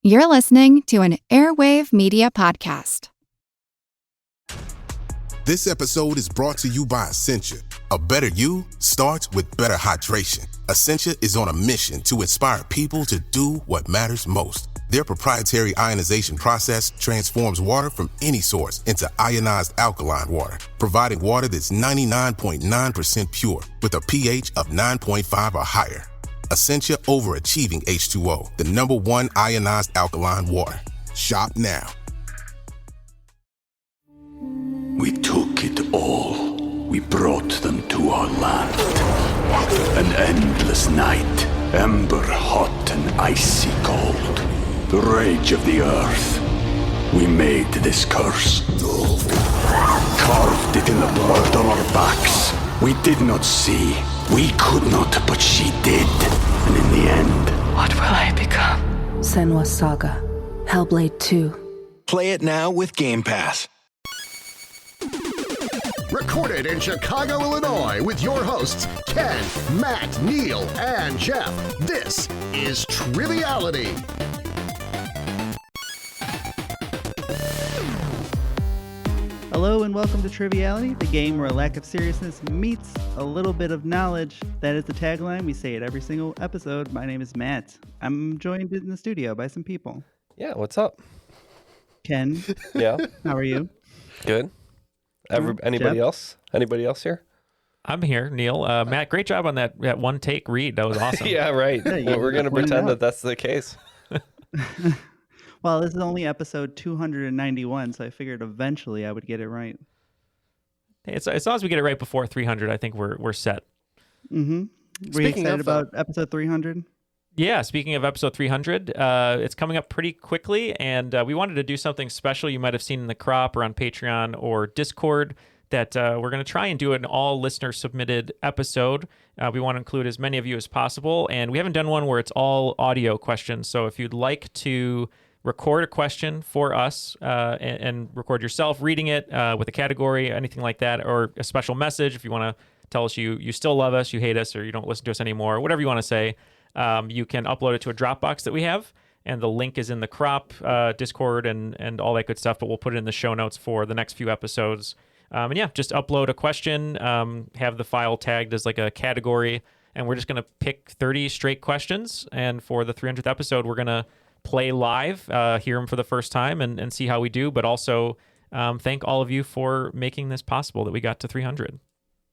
You're listening to an Airwave Media podcast. This episode is brought to you by Essentia. A better you starts with better hydration. Essentia is on a mission to inspire people to do what matters most. Their proprietary ionization process transforms water from any source into ionized alkaline water, providing water that's 99.9% pure with a pH of 9.5 or higher. Essentia Overachieving H2O, the #1 ionized alkaline water. Shop now. We took it all. We brought them to our land. An endless night, ember hot and icy cold. The rage of the earth. We made this curse. Carved it in the blood on our backs. We did not see. We could not, but she did. And in the end... What will I become? Senua's Saga. Hellblade 2. Play it now with Game Pass. Recorded in Chicago, Illinois, with your hosts, Ken, Matt, Neal, and Jeff. This is Triviality. Hello and welcome to Triviality, the game where a lack of seriousness meets a little bit of knowledge. That is the tagline. We say it every single episode. My name is Matt. I'm joined in the studio by some people. Yeah, what's up? Ken. Yeah. How are you? Good. Anybody Jeff? else? Anybody else here? I'm here, Neal. Matt, great job on that one take read. That was awesome. Yeah, right. Yeah, We're going to pretend that that's the case. Well, this is only episode 291, so I figured eventually I would get it right. Hey, as long as we get it right before 300, I think we're set. Mm-hmm. Were you excited about episode 300? Yeah, speaking of episode 300, it's coming up pretty quickly, and we wanted to do something special you might have seen in the crop or on Patreon or Discord that we're going to try and do an all-listener-submitted episode. We want to include as many of you as possible, and we haven't done one where it's all audio questions, so if you'd like to record a question for us and record yourself reading it with a category, anything like that, or a special message if you want to tell us you still love us, you hate us, or you don't listen to us anymore, whatever you want to say, you can upload it to a Dropbox that we have, and the link is in the crop, Discord, and all that good stuff, but we'll put it in the show notes for the next few episodes. And yeah, just upload a question, have the file tagged as like a category, and we're just going to pick 30 straight questions, and for the 300th episode, we're going to play live, hear them for the first time and see how we do, but also thank all of you for making this possible that we got to 300.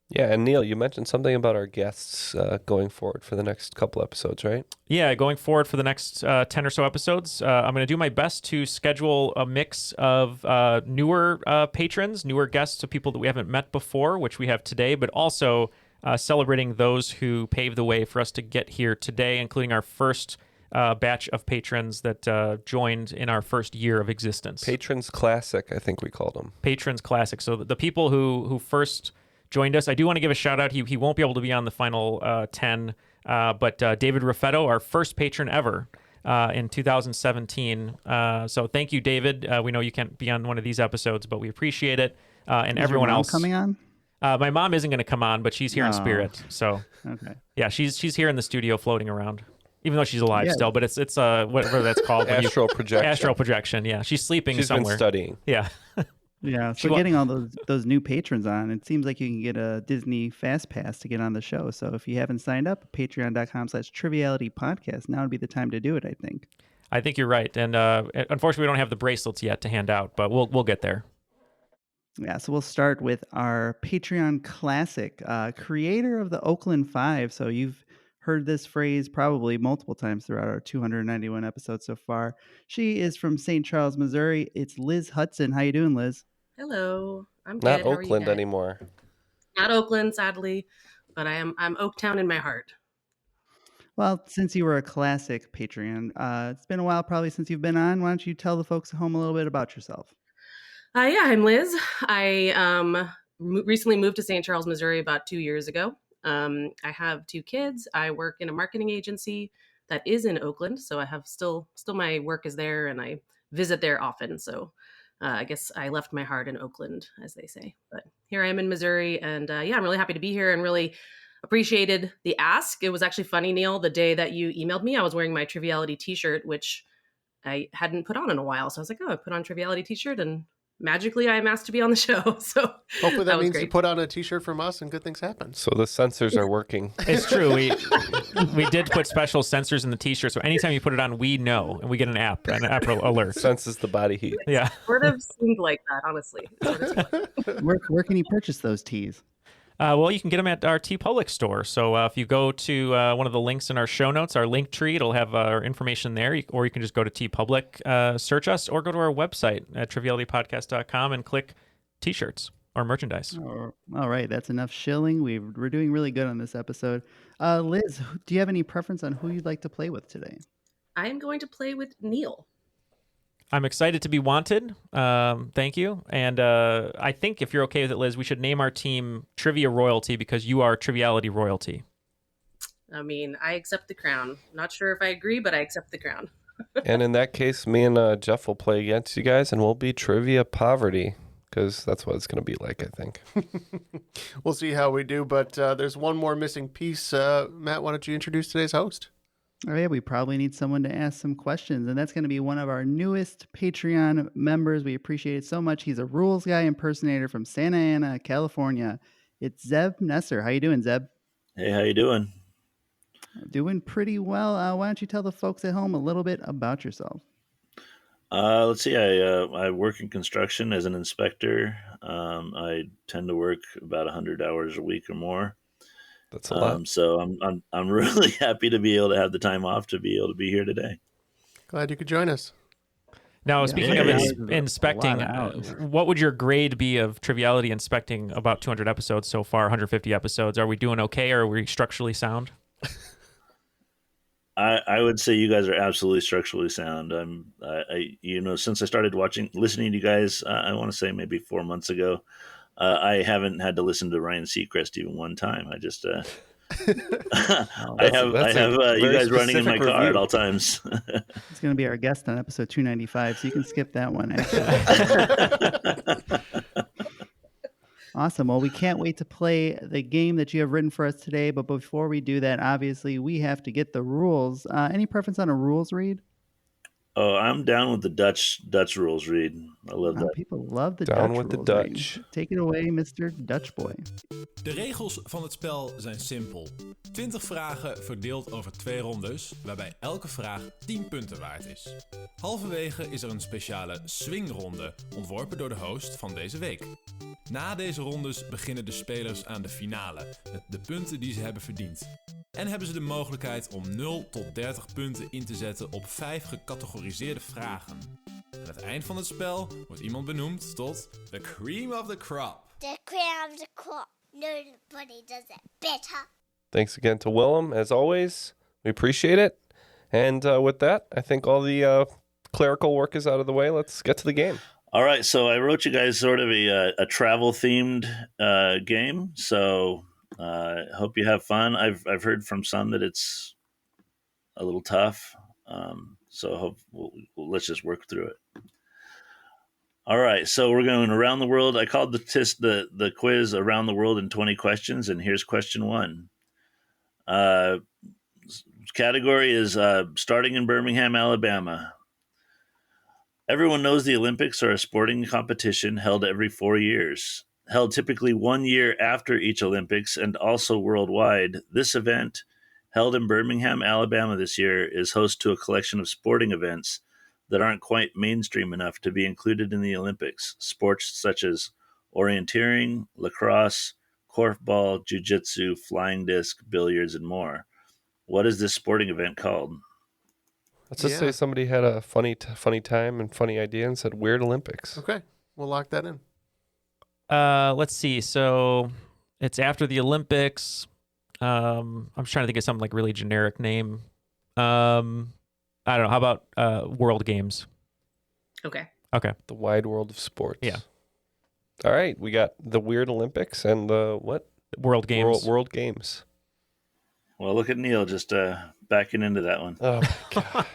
Yeah, and Neal, you mentioned something about our guests going forward for the next couple episodes, right? Yeah, going forward for the next 10 or so episodes, I'm going to do my best to schedule a mix of newer patrons, newer guests, so people that we haven't met before, which we have today, but also celebrating those who paved the way for us to get here today, including our first batch of patrons that joined in our first year of existence. Patrons Classic, I think we called them. Patrons Classic. So the people who first joined us, I do want to give a shout out. He won't be able to be on the final 10, but David Raffetto, our first patron ever in 2017. So thank you, David. We know you can't be on one of these episodes, but we appreciate it. And Is everyone your mom else coming on? My mom isn't going to come on, but she's here in spirit. So Okay. yeah, she's here in the studio floating around. Even though she's alive still, but it's whatever that's called. Astral projection. Astral projection, yeah. She's sleeping somewhere. She's been studying. Yeah. Yeah, so getting all those new patrons on, it seems like you can get a Disney Fast Pass to get on the show. So if you haven't signed up, patreon.com/trivialitypodcast, now would be the time to do it, I think. I think you're right. And unfortunately, we don't have the bracelets yet to hand out, but we'll get there. Yeah, so we'll start with our Patreon classic, creator of the Oakland 5. So you've heard this phrase probably multiple times throughout our 291 episodes so far. She is from St. Charles, Missouri. It's Liz Hudson. How you doing, Liz? Hello. I'm Not good. How are you Oakland guys? anymore. Not Oakland, sadly, but I'm Oaktown in my heart. Well, since you were a classic Patreon, it's been a while probably since you've been on. Why don't you tell the folks at home a little bit about yourself? Yeah, I'm Liz. I recently moved to St. Charles, Missouri about 2 years ago. I have 2 kids. I work in a marketing agency that is in Oakland, so I have still my work is there, and I visit there often. So I guess I left my heart in Oakland, as they say. But here I am in Missouri, and yeah, I'm really happy to be here and really appreciated the ask. It was actually funny, Neal, the day that you emailed me, I was wearing my Triviality t-shirt, which I hadn't put on in a while. So I was like, oh, I put on Triviality t-shirt and magically I am asked to be on the show. So hopefully that was means great. you put on a t-shirt from us and good things happen. So the sensors are working. It's true. We did put special sensors in the t-shirt, so anytime you put it on, we know, and we get an app alert. Senses the body heat. Yeah. Sort of seemed like that, honestly. Where can you purchase those tees? Well, you can get them at our TeePublic store. So if you go to one of the links in our show notes, our link tree, it'll have our information there. Or you can just go to TeePublic, search us, or go to our website at trivialitypodcast.com and click T-shirts or merchandise. All right, that's enough shilling. We're doing really good on this episode. Liz, do you have any preference on who you'd like to play with today? I am going to play with Neal. I'm excited to be wanted. Thank you. And I think if you're okay with it, Liz, we should name our team Trivia Royalty because you are Triviality Royalty. I mean, I accept the crown. Not sure if I agree, but I accept the crown. And in that case, me and Jeff will play against you guys, and we'll be Trivia Poverty because that's what it's going to be like, I think. We'll see how we do, but there's one more missing piece. Matt, why don't you introduce today's host? Oh, yeah, we probably need someone to ask some questions, and that's going to be one of our newest Patreon members. We appreciate it so much. He's a rules guy impersonator from Santa Ana, California. It's Zeb Noesser. How you doing, Zeb? Hey, how you doing? Doing pretty well. Why don't you tell the folks at home a little bit about yourself? Let's see. I work in construction as an inspector. I tend to work about 100 hours a week or more. That's a lot. So I'm really happy to be able to have the time off to be able to be here today. Glad you could join us. Now, speaking of inspecting, what would your grade be of Triviality inspecting about 200 episodes so far, 150 episodes? Are we doing okay, or are we structurally sound? I would say you guys are absolutely structurally sound. Since I started listening to you guys, I want to say maybe 4 months ago, I haven't had to listen to Ryan Seacrest even one time. I just, I have you guys running in my car at all times. He's going to be our guest on episode 295, so you can skip that one. Awesome. Well, we can't wait to play the game that you have written for us today. But before we do that, obviously, we have to get the rules. Any preference on a rules read? Oh, I'm down with the Dutch rules read. I love that. People love the down Dutch with the rules Dutch. Read. Take it away, Mr. Dutch Boy. De regels van het spel zijn simpel. 20 vragen verdeeld over 2 rondes, waarbij elke vraag 10 punten waard is. Halverwege is er een speciale swingronde, ontworpen door de host van deze week. Na deze rondes beginnen de spelers aan de finale, met de punten die ze hebben verdiend. En hebben ze de mogelijkheid om 0 tot 30 punten in te zetten op 5 gecategoriseerde vragen. Aan het eind van het spel wordt iemand benoemd tot the cream of the crop. The cream of the crop. Nobody does it better. Thanks again to Willem, as always. We appreciate it. And with that, I think all the clerical work is out of the way. Let's get to the game. All right, so I wrote you guys sort of a travel-themed game, so hope you have fun. I've heard from some that it's a little tough, so let's just work through it. All right, so we're going around the world. I called the quiz Around the World in 20 Questions, and here's question 1. Category is starting in Birmingham, Alabama. Everyone knows the Olympics are a sporting competition held every 4 years. Held typically 1 year after each Olympics and also worldwide, this event, held in Birmingham, Alabama this year, is host to a collection of sporting events that aren't quite mainstream enough to be included in the Olympics. Sports such as orienteering, lacrosse, korfball, jiu-jitsu, flying disc, billiards, and more. What is this sporting event called? Let's just say somebody had a funny time and funny idea and said Weird Olympics. Okay, we'll lock that in. Let's see. So it's after the Olympics. I'm trying to think of something like really generic name. I don't know. How about World Games? Okay. The wide world of sports. Yeah. All right. We got the Weird Olympics and the what? World Games. World Games. Well, look at Neal just backing into that one. Oh, my God.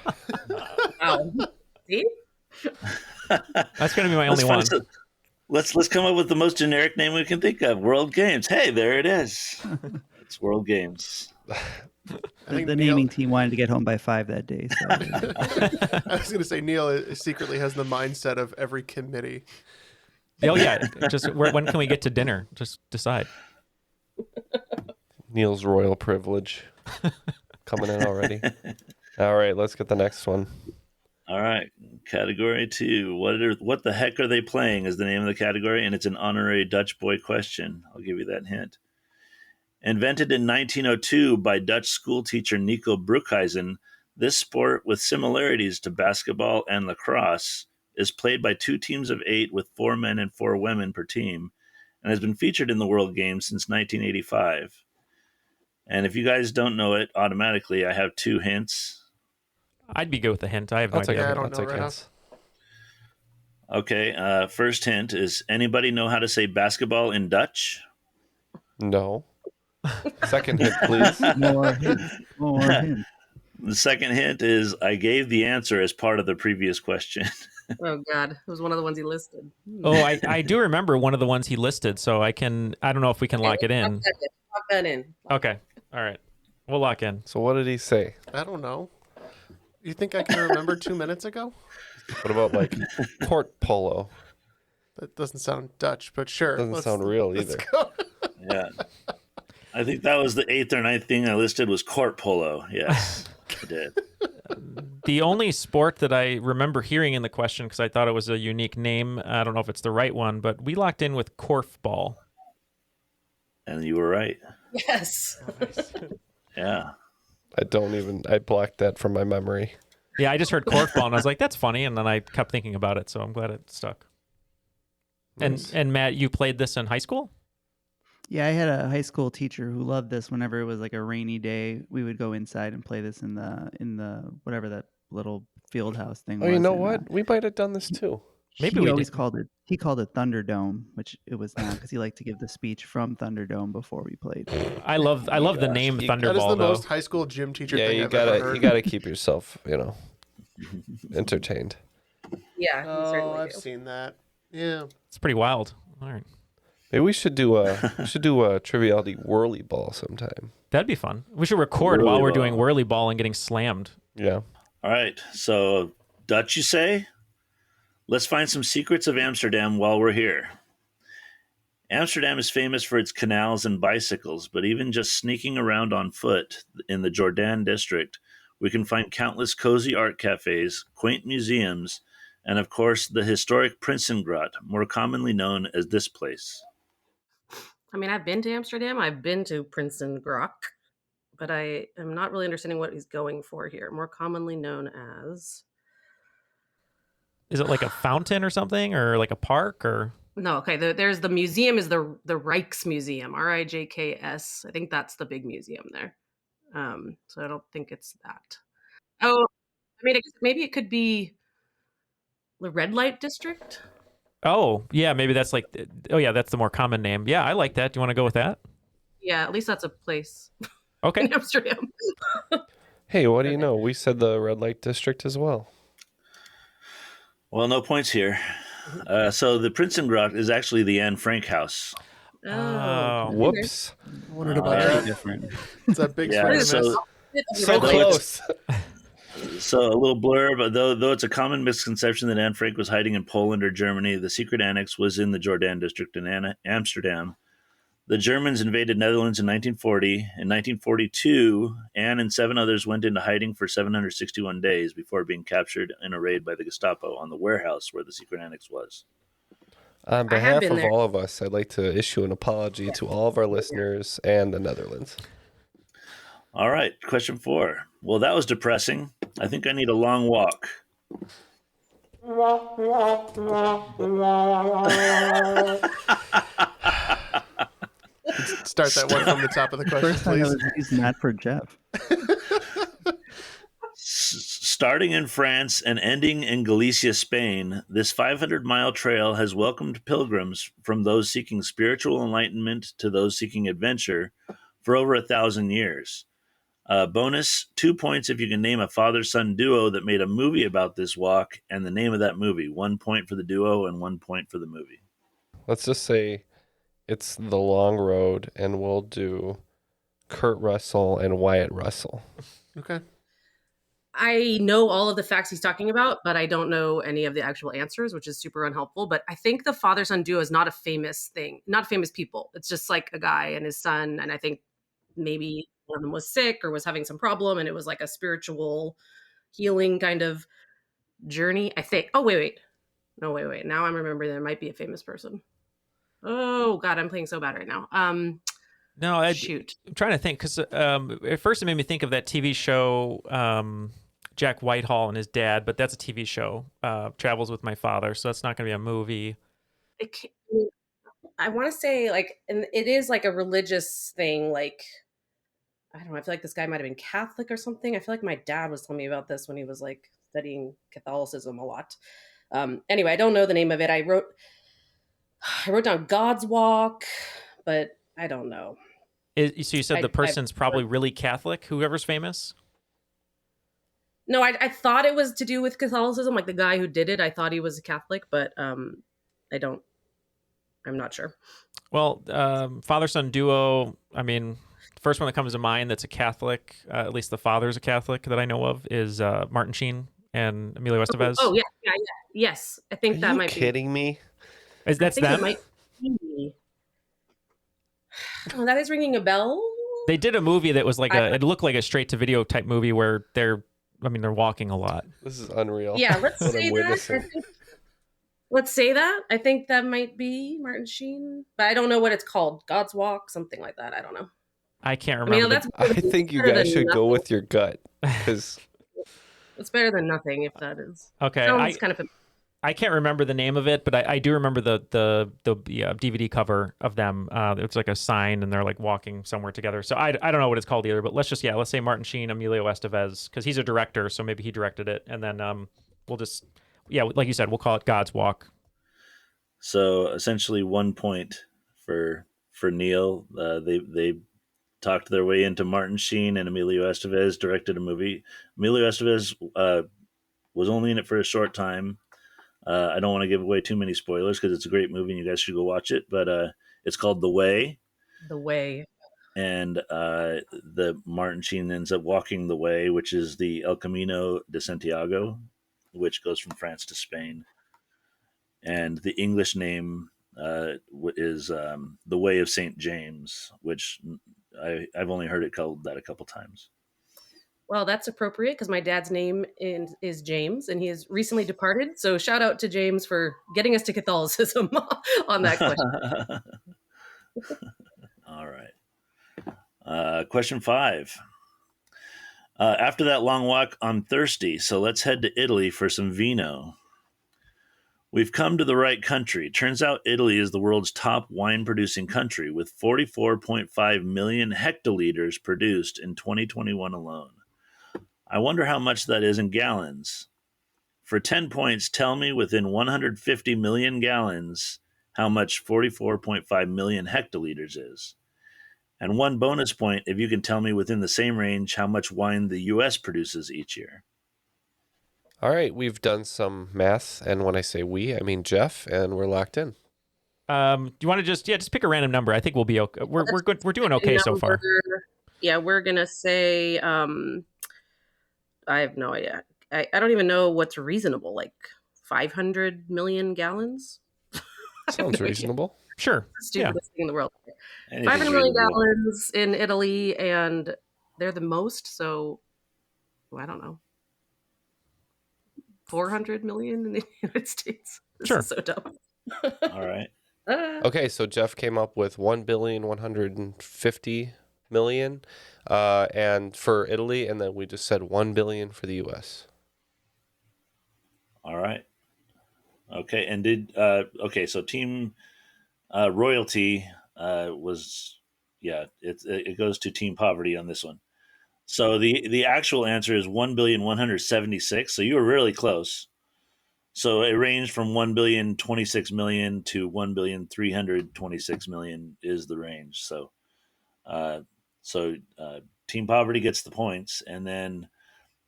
Wow. See? That's going to be my only one. Let's come up with the most generic name we can think of. World Games. Hey, there it is. It's World Games. The naming team wanted to get home by 5 that day. So. I was going to say Neal secretly has the mindset of every committee. Oh yeah, just when can we get to dinner? Just decide. Neal's royal privilege coming in already. All right, let's get the next one. All right, category 2. What the heck are they playing is the name of the category, and it's an honorary Dutch boy question. I'll give you that hint. Invented in 1902 by Dutch schoolteacher Nico Broekhuizen, this sport, with similarities to basketball and lacrosse, is played by 2 teams of 8 with 4 men and 4 women per team, and has been featured in the World Games since 1985. And if you guys don't know it, automatically I have 2 hints. I'd be good with the hint. I have no idea. I don't know right now. Okay, first hint is, anybody know how to say basketball in Dutch? No. Second hint, please. More hints. The second hint is, I gave the answer as part of the previous question. Oh God, it was one of the ones he listed. Oh, I do remember one of the ones he listed, so I don't know if we can lock it in. Lock that in. Okay. All right. We'll lock in. So what did he say? I don't know. You think I can remember 2 minutes ago? What about like court polo? That doesn't sound Dutch, but sure. Doesn't sound real either. Yeah. I think that was the 8th or 9th thing I listed was court polo. Yes, I did. The only sport that I remember hearing in the question, because I thought it was a unique name, I don't know if it's the right one, but we locked in with korfball. And you were right. Yes. Yeah. I blocked that from my memory. Yeah, I just heard korfball and I was like, that's funny. And then I kept thinking about it. So I'm glad it stuck. Nice. And Matt, you played this in high school? Yeah, I had a high school teacher who loved this. Whenever it was like a rainy day, we would go inside and play this in the whatever that little field house thing was. Oh, you know what? We might have done this too. Maybe we always called it. He called it Thunderdome, which it was not, because he liked to give the speech from Thunderdome before we played. I love the name Thunderball. That is the though. most high school gym teacher thing I've ever heard. You gotta keep yourself, entertained. Yeah. Oh, I've seen that. Yeah. It's pretty wild. All right. Maybe we should do a Triviality whirly ball sometime. That'd be fun. We should record while we're doing whirly ball and getting slammed. Yeah. All right. So, Dutch, you say? Let's find some secrets of Amsterdam while we're here. Amsterdam is famous for its canals and bicycles, but even just sneaking around on foot in the Jordan district, we can find countless cozy art cafes, quaint museums, and of course the historic Prinsengracht, more commonly known as this place. I mean, I've been to Amsterdam. I've been to Prinsengracht, but I am not really understanding what he's going for here. More commonly known as... Is it like a fountain or something, or like a park, or? No, okay. There's the museum is the Rijksmuseum, Rijks. I think that's the big museum there. So I don't think it's that. Oh, I mean, I guess maybe it could be the red light district. Oh, yeah, maybe that's like. Oh, yeah, that's the more common name. Yeah, I like that. Do you want to go with that? Yeah, at least that's a place. Okay. In Amsterdam. Hey, what do you know? We said the red light district as well. Well, no points here. So the Prinsengracht is actually the Anne Frank house. Oh, whoops! I wondered about that. Different. It's a big So close. So a little blurb, though it's a common misconception that Anne Frank was hiding in Poland or Germany, the secret annex was in the Jordan district in Amsterdam. The Germans invaded Netherlands in 1940. In 1942, Anne and 7 others went into hiding for 761 days before being captured in a raid by the Gestapo on the warehouse where the secret annex was. On behalf of all of us, I'd like to issue an apology to all of our listeners and the Netherlands. All right, question 4. Well, that was depressing. I think I need a long walk. Start that one from the top of the question, First time please. I was using that for Jeff. Starting in France and ending in Galicia, Spain, this 500-mile trail has welcomed pilgrims from those seeking spiritual enlightenment to those seeking adventure for over 1,000 years. Bonus, 2 points if you can name a father-son duo that made a movie about this walk and the name of that movie. 1 point for the duo and 1 point for the movie. Let's just say it's The Long Road, and we'll do Kurt Russell and Wyatt Russell. Okay. I know all of the facts he's talking about, but I don't know any of the actual answers, which is super unhelpful. But I think the father-son duo is not a famous thing, not famous people. It's just like a guy and his son. And I think maybe one of them was sick or was having some problem, and it was like a spiritual healing kind of journey, I think. Oh, wait. No, wait. Now I'm remembering there might be a famous person. Oh, God, I'm playing so bad right now. No, shoot. I'm trying to think because at first it made me think of that TV show, Jack Whitehall and his dad, but that's a TV show, Travels with My Father, so that's not going to be a movie. I want to say, like, and it is like a religious thing, like, I don't know, I feel like this guy might have been Catholic or something. I feel like my dad was telling me about this when he was, like, studying Catholicism a lot. Anyway, I don't know the name of it. I wrote down God's Walk, but I don't know. So you said the person's probably really Catholic, whoever's famous? No, I thought it was to do with Catholicism, like the guy who did it. I thought he was a Catholic, but I'm not sure. Well, father-son duo, I mean, the first one that comes to mind that's a Catholic, at least the father's a Catholic that I know of, is Martin Sheen and Emilio Estevez. Oh, yeah. Yes, I think that might be. Are you kidding me? That's them? It might be. Oh, that is ringing a bell. They did a movie that was like it looked like a straight-to-video type movie where they're walking a lot. This is unreal. Yeah, let's say that. Let's say that. I think that might be Martin Sheen, but I don't know what it's called. God's Walk, something like that. I don't know. I can't remember. I think you guys should go with your gut, because it's better than nothing if that is. Okay, I can't remember the name of it, but I do remember the DVD cover of them. It's like a sign, and they're like walking somewhere together. So I don't know what it's called either. But let's say Martin Sheen, Emilio Estevez, because he's a director, so maybe he directed it. And then we'll just like you said, we'll call it God's Walk. So essentially, 1 point for Neal. They talked their way into Martin Sheen, and Emilio Estevez directed a movie. Emilio Estevez was only in it for a short time. I don't want to give away too many spoilers because it's a great movie and you guys should go watch it. But it's called The Way. The Way. And the Martin Sheen ends up walking the way, which is the El Camino de Santiago, which goes from France to Spain. And the English name is The Way of St. James, which I've only heard it called that a couple times. Well, that's appropriate because my dad's name is James, and he has recently departed. So shout out to James for getting us to Catholicism on that question. All right. Question 5. After that long walk, I'm thirsty, so let's head to Italy for some vino. We've come to the right country. Turns out Italy is the world's top wine-producing country, with 44.5 million hectoliters produced in 2021 alone. I wonder how much that is in gallons. For 10 points, tell me within 150 million gallons how much 44.5 million hectoliters is. And 1 bonus point if you can tell me within the same range how much wine the U.S. produces each year. All right, we've done some math, and when I say we, I mean Jeff, and we're locked in. Do you want to just pick a random number? I think we'll be okay. We're good. We're doing okay so far. Yeah, we're gonna say. I have no idea. I don't even know what's reasonable. Like 500 million gallons. Sounds reasonable. Sure. Stupidest thing in the world. 500 million gallons in Italy, and they're the most. So I don't know. 400 million in the United States. This is so dumb. All right. Okay, so Jeff came up with 1,150,000,000, and for Italy, and then we just said 1 billion for the U.S. All right. Okay, and so Team Royalty was, it goes to Team Poverty on this one. So the actual answer is 1,176,000,000. So you were really close. So it ranged from 1,026,000,000 to 1,326,000,000 is the range. So, Team Poverty gets the points, and then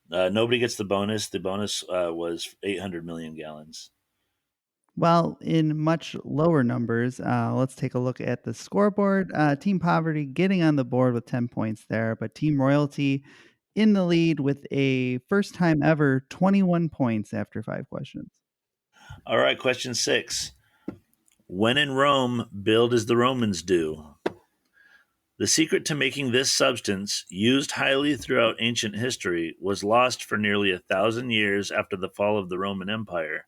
nobody gets the bonus. The bonus was 800 million gallons. Well, in much lower numbers, let's take a look at the scoreboard. Team Poverty getting on the board with 10 points there, but Team Royalty in the lead with a first time ever 21 points after 5 questions. All right, question 6. When in Rome, build as the Romans do. The secret to making this substance, used highly throughout ancient history, was lost for nearly 1,000 years after the fall of the Roman Empire,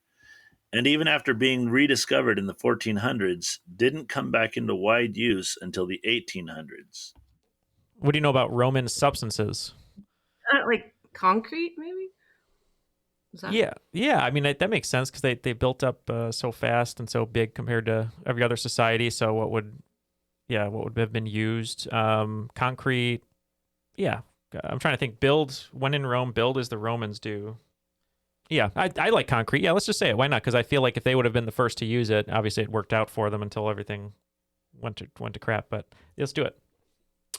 and even after being rediscovered in the 1400s, didn't come back into wide use until the 1800s. What do you know about Roman substances? Like concrete, maybe? Is that... Yeah. I mean, that makes sense because they built up so fast and so big compared to every other society. So what would have been used? Concrete. Yeah. I'm trying to think. Build, when in Rome, build as the Romans do. Yeah, I like concrete. Yeah, let's just say it. Why not? Because I feel like if they would have been the first to use it, obviously it worked out for them until everything went to crap. But let's do it.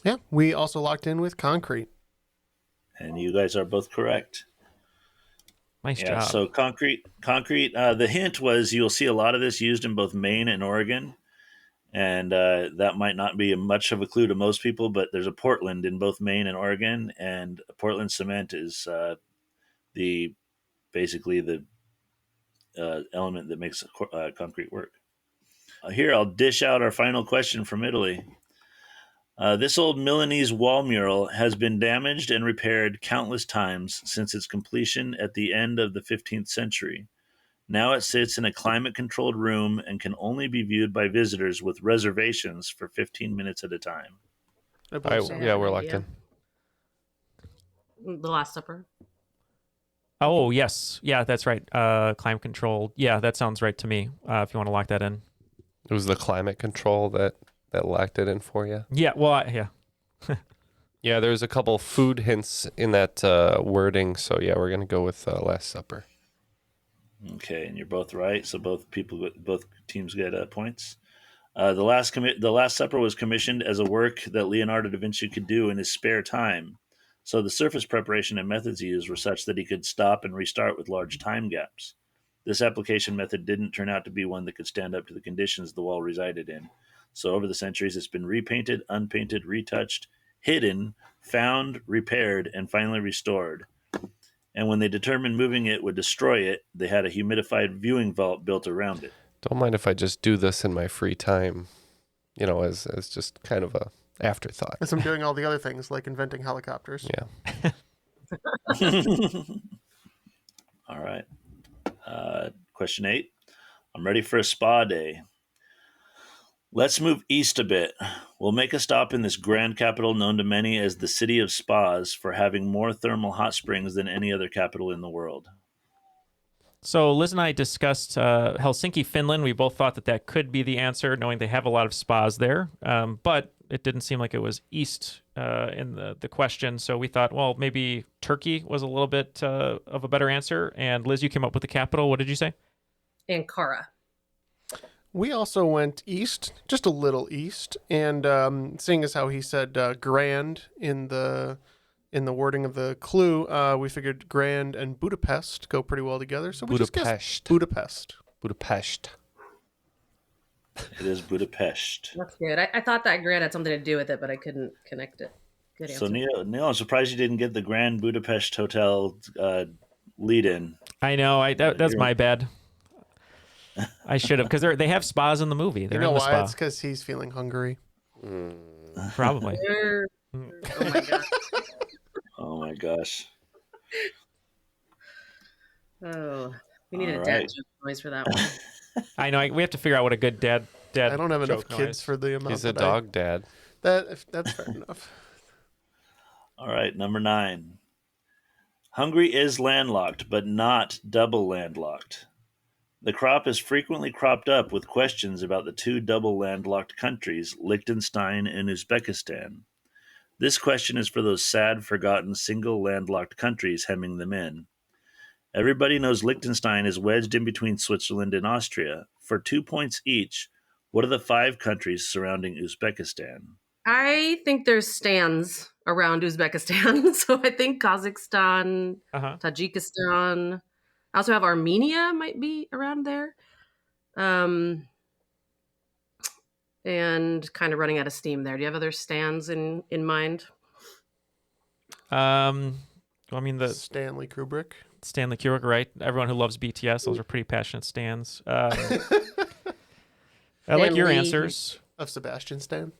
Yeah, we also locked in with concrete. And you guys are both correct. Nice job. So concrete. The hint was you'll see a lot of this used in both Maine and Oregon. And that might not be much of a clue to most people, but there's a Portland in both Maine and Oregon. And Portland cement is basically the element that makes concrete work. Here, I'll dish out our final question from Italy. This old Milanese wall mural has been damaged and repaired countless times since its completion at the end of the 15th century. Now it sits in a climate-controlled room and can only be viewed by visitors with reservations for 15 minutes at a time. We're locked in. The Last Supper. Oh, yes. Yeah, that's right. Climate controlled. Yeah, that sounds right to me, if you want to lock that in. It was the climate control that locked it in for you? Yeah, well, yeah. Yeah, there's a couple food hints in that wording, so yeah, we're going to go with Last Supper. Okay, and you're both right, so both teams get points. The Last Supper was commissioned as a work that Leonardo da Vinci could do in his spare time. So the surface preparation and methods he used were such that he could stop and restart with large time gaps. This application method didn't turn out to be one that could stand up to the conditions the wall resided in. So over the centuries, it's been repainted, unpainted, retouched, hidden, found, repaired, and finally restored. And when they determined moving it would destroy it, they had a humidified viewing vault built around it. Don't mind if I just do this in my free time, as just kind of a afterthought. As I'm doing all the other things, like inventing helicopters. Yeah. All right. Question 8. I'm ready for a spa day. Let's move east a bit. We'll make a stop in this grand capital known to many as the City of Spas for having more thermal hot springs than any other capital in the world. So Liz and I discussed Helsinki, Finland. We both thought that could be the answer, knowing they have a lot of spas there. But it didn't seem like it was east in the question. So we thought, well, maybe Turkey was a little bit of a better answer. And Liz, you came up with the capital. What did you say? Ankara. We also went east, just a little east, and seeing as how he said grand in the wording of the clue, we figured grand and Budapest go pretty well together. So we just guessed Budapest. Budapest. It is Budapest. That's good. I thought that grand had something to do with it, but I couldn't connect it. Good answer. So Neal, I'm surprised you didn't get the Grand Budapest Hotel lead-in. I know. That's my bad. I should have, because they have spas in the movie. They're you know in the why? spa. It's because he's feeling hungry. Probably. Oh my god. Oh my gosh. Oh, we need All a dad right. joke noise for that one. I know. We have to figure out what a good dad. I don't have enough joke kids noise. for the amount. He's a dog dad. That's fair enough. All right, number 9. Hungary is landlocked, but not double landlocked. The crop is frequently cropped up with questions about the 2 double landlocked countries, Liechtenstein and Uzbekistan. This question is for those sad, forgotten, single landlocked countries hemming them in. Everybody knows Liechtenstein is wedged in between Switzerland and Austria. For 2 points each, what are the 5 countries surrounding Uzbekistan? I think there's stands around Uzbekistan. So I think Kazakhstan, Tajikistan. I also have Armenia might be around there. And kind of running out of steam there. Do you have other stands in mind? I mean the Stanley Kubrick, right? Everyone who loves BTS, those are pretty passionate stands. I like your answers. Of Sebastian Stan.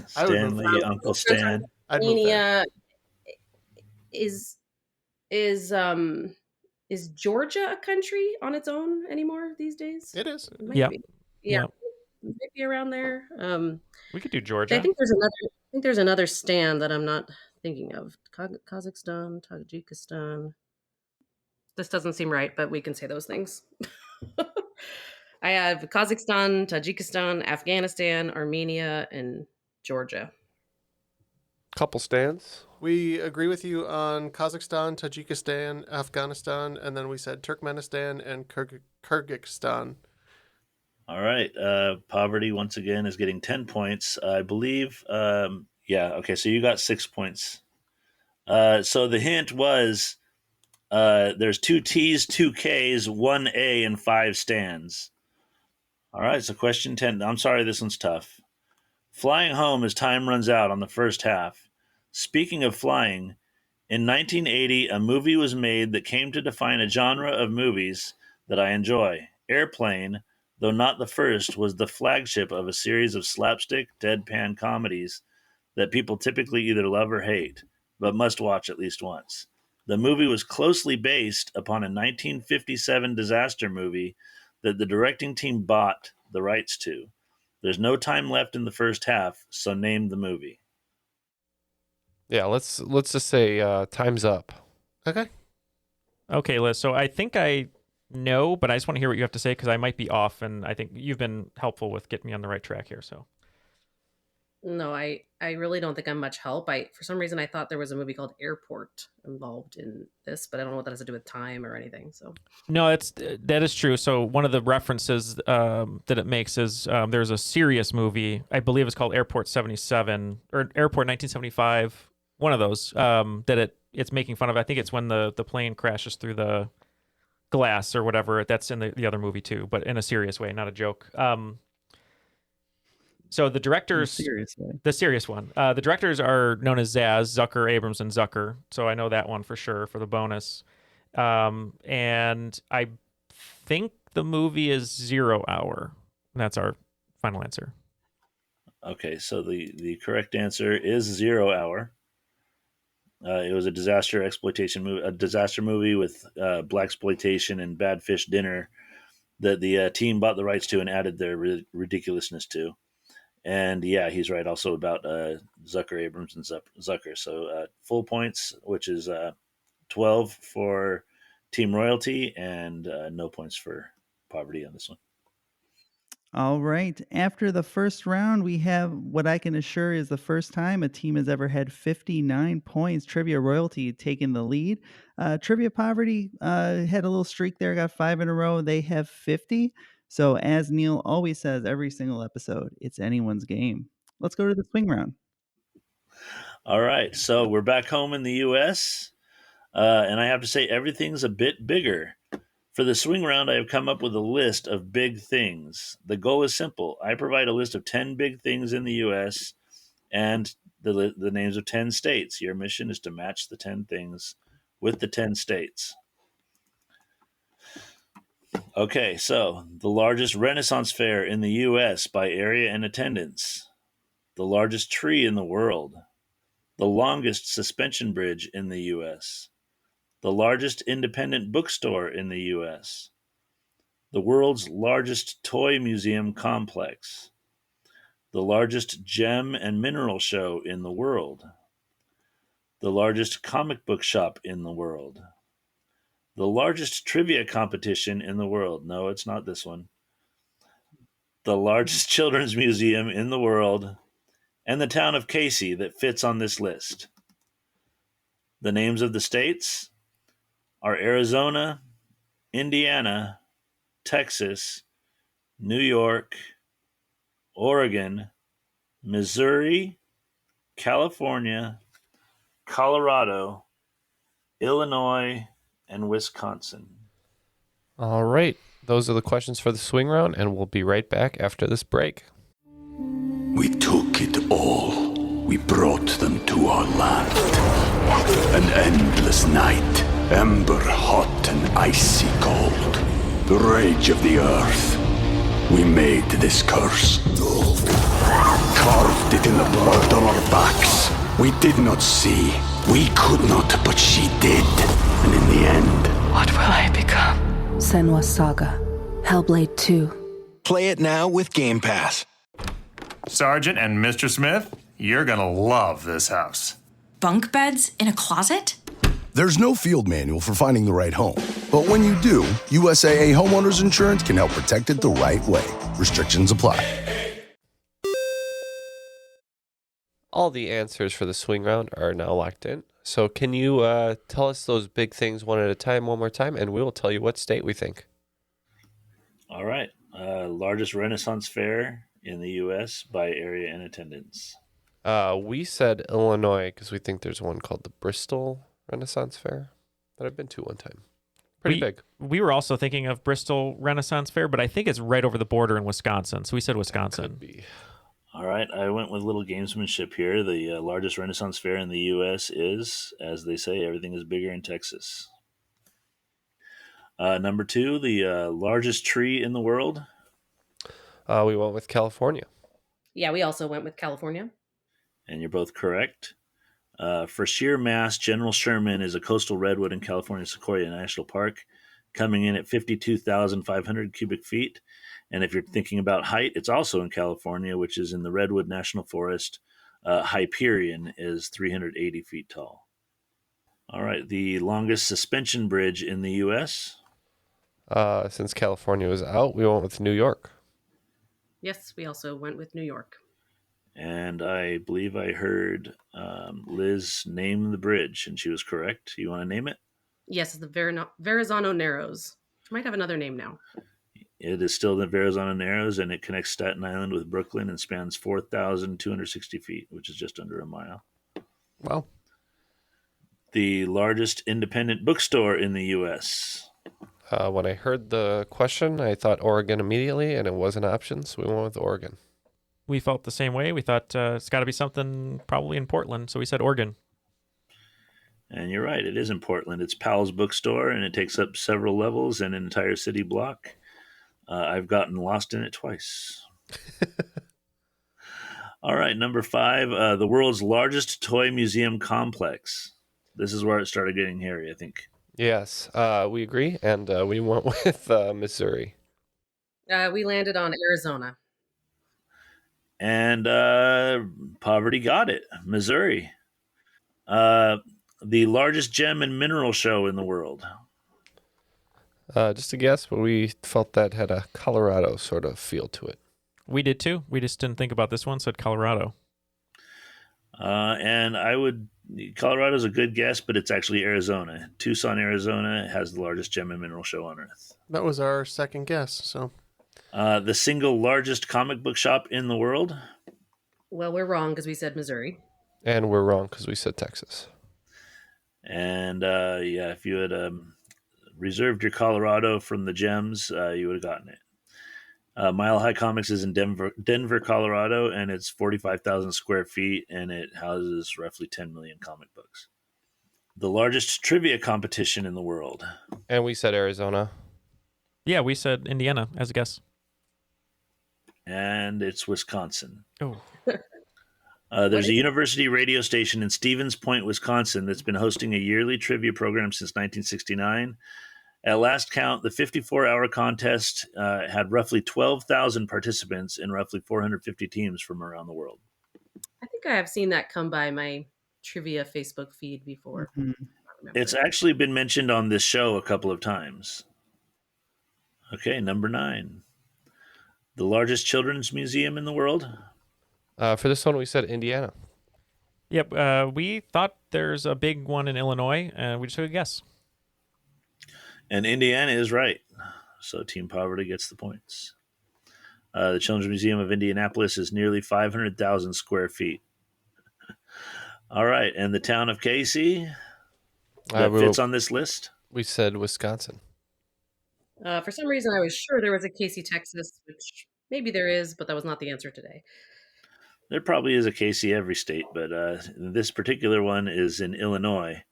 Stanley, Uncle Stan. Armenia is Georgia a country on its own anymore these days? It is. Yeah. Yeah. Maybe around there. We could do Georgia. I think there's another stand that I'm not thinking of. Kazakhstan, Tajikistan. This doesn't seem right, but we can say those things. I have Kazakhstan, Tajikistan, Afghanistan, Armenia, and Georgia. Couple stands. We agree with you on Kazakhstan, Tajikistan, Afghanistan, and then we said Turkmenistan and Kyrgyzstan. All right. Poverty, once again, is getting 10 points. I believe, okay, so you got 6 points. So the hint was there's 2 T's, 2 K's, 1 A, and 5 stands. All right, so question 10. I'm sorry, this one's tough. Flying home as time runs out on the first half. Speaking of flying, in 1980, a movie was made that came to define a genre of movies that I enjoy. Airplane, though not the first, was the flagship of a series of slapstick, deadpan comedies that people typically either love or hate, but must watch at least once. The movie was closely based upon a 1957 disaster movie that the directing team bought the rights to. There's no time left in the first half, so name the movie. Yeah, let's just say time's up. Okay, Liz. So I think I know, but I just want to hear what you have to say because I might be off, and I think you've been helpful with getting me on the right track here. So. No, I really don't think I'm much help. For some reason I thought there was a movie called Airport involved in this, but I don't know what that has to do with time or anything. So no, that is true. So one of the references that it makes is there's a serious movie, I believe it's called Airport 77 or Airport 1975, one of those that it's making fun of. I think it's when the plane crashes through the glass or whatever. That's in the other movie too, but in a serious way, not a joke. So the directors, the serious one, the directors are known as Zaz, Zucker, Abrams, and Zucker. So I know that one for sure for the bonus. And I think the movie is 0 Hour. And that's our final answer. Okay, so the correct answer is 0 Hour. It was a disaster movie with blaxploitation and bad fish dinner that the team bought the rights to and added their ridiculousness to. And yeah, he's right also about Zucker, Abrams, and Zucker. So full points, which is 12 for Team Royalty and no points for Poverty on this one. All right. After the first round, we have what I can assure is the first time a team has ever had 59 points. Trivia Royalty taking the lead. Trivia Poverty had a little streak there, got 5 in a row. They have 50. So as Neal always says every single episode, it's anyone's game. Let's go to the swing round. All right. So we're back home in the U.S. And I have to say everything's a bit bigger. For the swing round, I have come up with a list of big things. The goal is simple. I provide a list of 10 big things in the U.S. and the names of 10 states. Your mission is to match the 10 things with the 10 states. Okay, so the largest Renaissance fair in the U.S. by area and attendance. The largest tree in the world. The longest suspension bridge in the U.S. The largest independent bookstore in the U.S., the world's largest toy museum complex, the largest gem and mineral show in the world, the largest comic book shop in the world, the largest trivia competition in the world. No, it's not this one. The largest children's museum in the world, and the town of Casey that fits on this list. The names of the states are Arizona, Indiana, Texas, New York, Oregon, Missouri, California, Colorado, Illinois, and Wisconsin. All right. those are the questions for the swing round, and we'll be right back after this break. We took it all. We brought them to our land. An endless night, ember hot and icy cold. The rage of the earth. We made this curse. Carved it in the blood on our backs. We did not see. We could not, but she did. And in the end... What will I become? Senua's Saga. Hellblade 2. Play it now with Game Pass. Sergeant and Mr. Smith, you're gonna love this house. Bunk beds in a closet? There's no field manual for finding the right home. But when you do, USAA Homeowners Insurance can help protect it the right way. Restrictions apply. All the answers for the swing round are now locked in. So can you tell us those big things one at a time, one more time, and we will tell you what state we think. All right. Largest Renaissance fair in the U.S. by area and attendance. We said Illinois because we think there's one called the Bristol Renaissance Fair that I've been to one time. Pretty big. We were also thinking of Bristol Renaissance Fair, but I think it's right over the border in Wisconsin. So we said Wisconsin. Could be. All right. I went with a little gamesmanship here. The largest Renaissance fair in the U.S. is, as they say, everything is bigger in Texas. Number 2, the largest tree in the world. We went with California. Yeah, we also went with California. And you're both correct. For sheer mass, General Sherman is a coastal redwood in California Sequoia National Park, coming in at 52,500 cubic feet. And if you're thinking about height, it's also in California, which is in the Redwood National Forest. Hyperion is 380 feet tall. All right, the longest suspension bridge in the U.S.? Since California was out, we went with New York. Yes, we also went with New York. And I believe I heard Liz name the bridge, and she was correct. You want to name it? Yes, it's the Verrazano Narrows, which might have another name now. It is still the Verrazano Narrows, and it connects Staten Island with Brooklyn and spans 4,260 feet, which is just under a mile. Wow. The largest independent bookstore in the U.S. When I heard the question, I thought Oregon immediately, and it was an option, so we went with Oregon. We felt the same way. We thought it's got to be something probably in Portland, so we said Oregon. And you're right, it is in Portland. It's Powell's Bookstore, and it takes up several levels and an entire city block. I've gotten lost in it twice. All right, number 5, the world's largest toy museum complex. This is where it started getting hairy, I think. Yes, we agree, and we went with Missouri. We landed on Arizona. And Poverty got it, Missouri. The largest gem and mineral show in the world. Just a guess, but we felt that had a Colorado sort of feel to it. We did too. We just didn't think about this one, said Colorado. And Colorado's a good guess, but it's actually Arizona. Tucson, Arizona has the largest gem and mineral show on Earth. That was our second guess, so... The single largest comic book shop in the world? Well, we're wrong because we said Missouri. And we're wrong because we said Texas. And if you had reserved your Colorado from the gems, you would have gotten it. Mile High Comics is in Denver, Colorado, and it's 45,000 square feet, and it houses roughly 10 million comic books. The largest trivia competition in the world. And we said Arizona. Yeah, we said Indiana as a guess. And it's Wisconsin. Oh. There's a university radio station in Stevens Point, Wisconsin that's been hosting a yearly trivia program since 1969. At last count, the 54-hour contest had roughly 12,000 participants and roughly 450 teams from around the world. I think I have seen that come by my trivia Facebook feed before. Mm-hmm. It's actually been mentioned on this show a couple of times. Okay, number 9. The largest children's museum in the world? For this one, we said Indiana. Yep, we thought there's a big one in Illinois, and we just took a guess. And Indiana is right. So Team Poverty gets the points. The Children's Museum of Indianapolis is nearly 500,000 square feet. All right, and the town of Casey that fits on this list? We said Wisconsin. For some reason, I was sure there was a Casey, Texas, which maybe there is, but that was not the answer today. There probably is a Casey every state, but this particular one is in Illinois.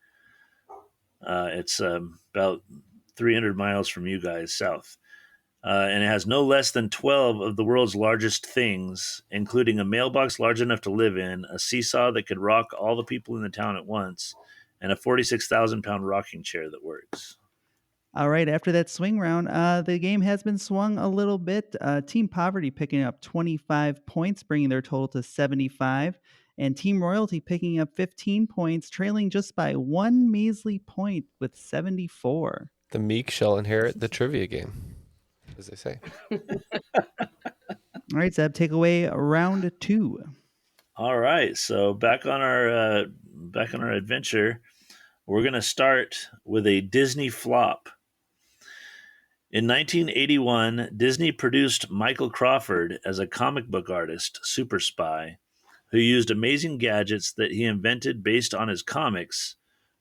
It's about 300 miles from you guys south. And it has no less than 12 of the world's largest things, including a mailbox large enough to live in, a seesaw that could rock all the people in the town at once, and a 46,000-pound rocking chair that works. All right, after that swing round, the game has been swung a little bit. Team Poverty picking up 25 points, bringing their total to 75. And Team Royalty picking up 15 points, trailing just by one measly point with 74. The meek shall inherit the trivia game, as they say. All right, Zeb, take away round 2. All right, so back on our adventure, we're going to start with a Disney flop. In 1981, Disney produced Michael Crawford as a comic book artist, super spy, who used amazing gadgets that he invented based on his comics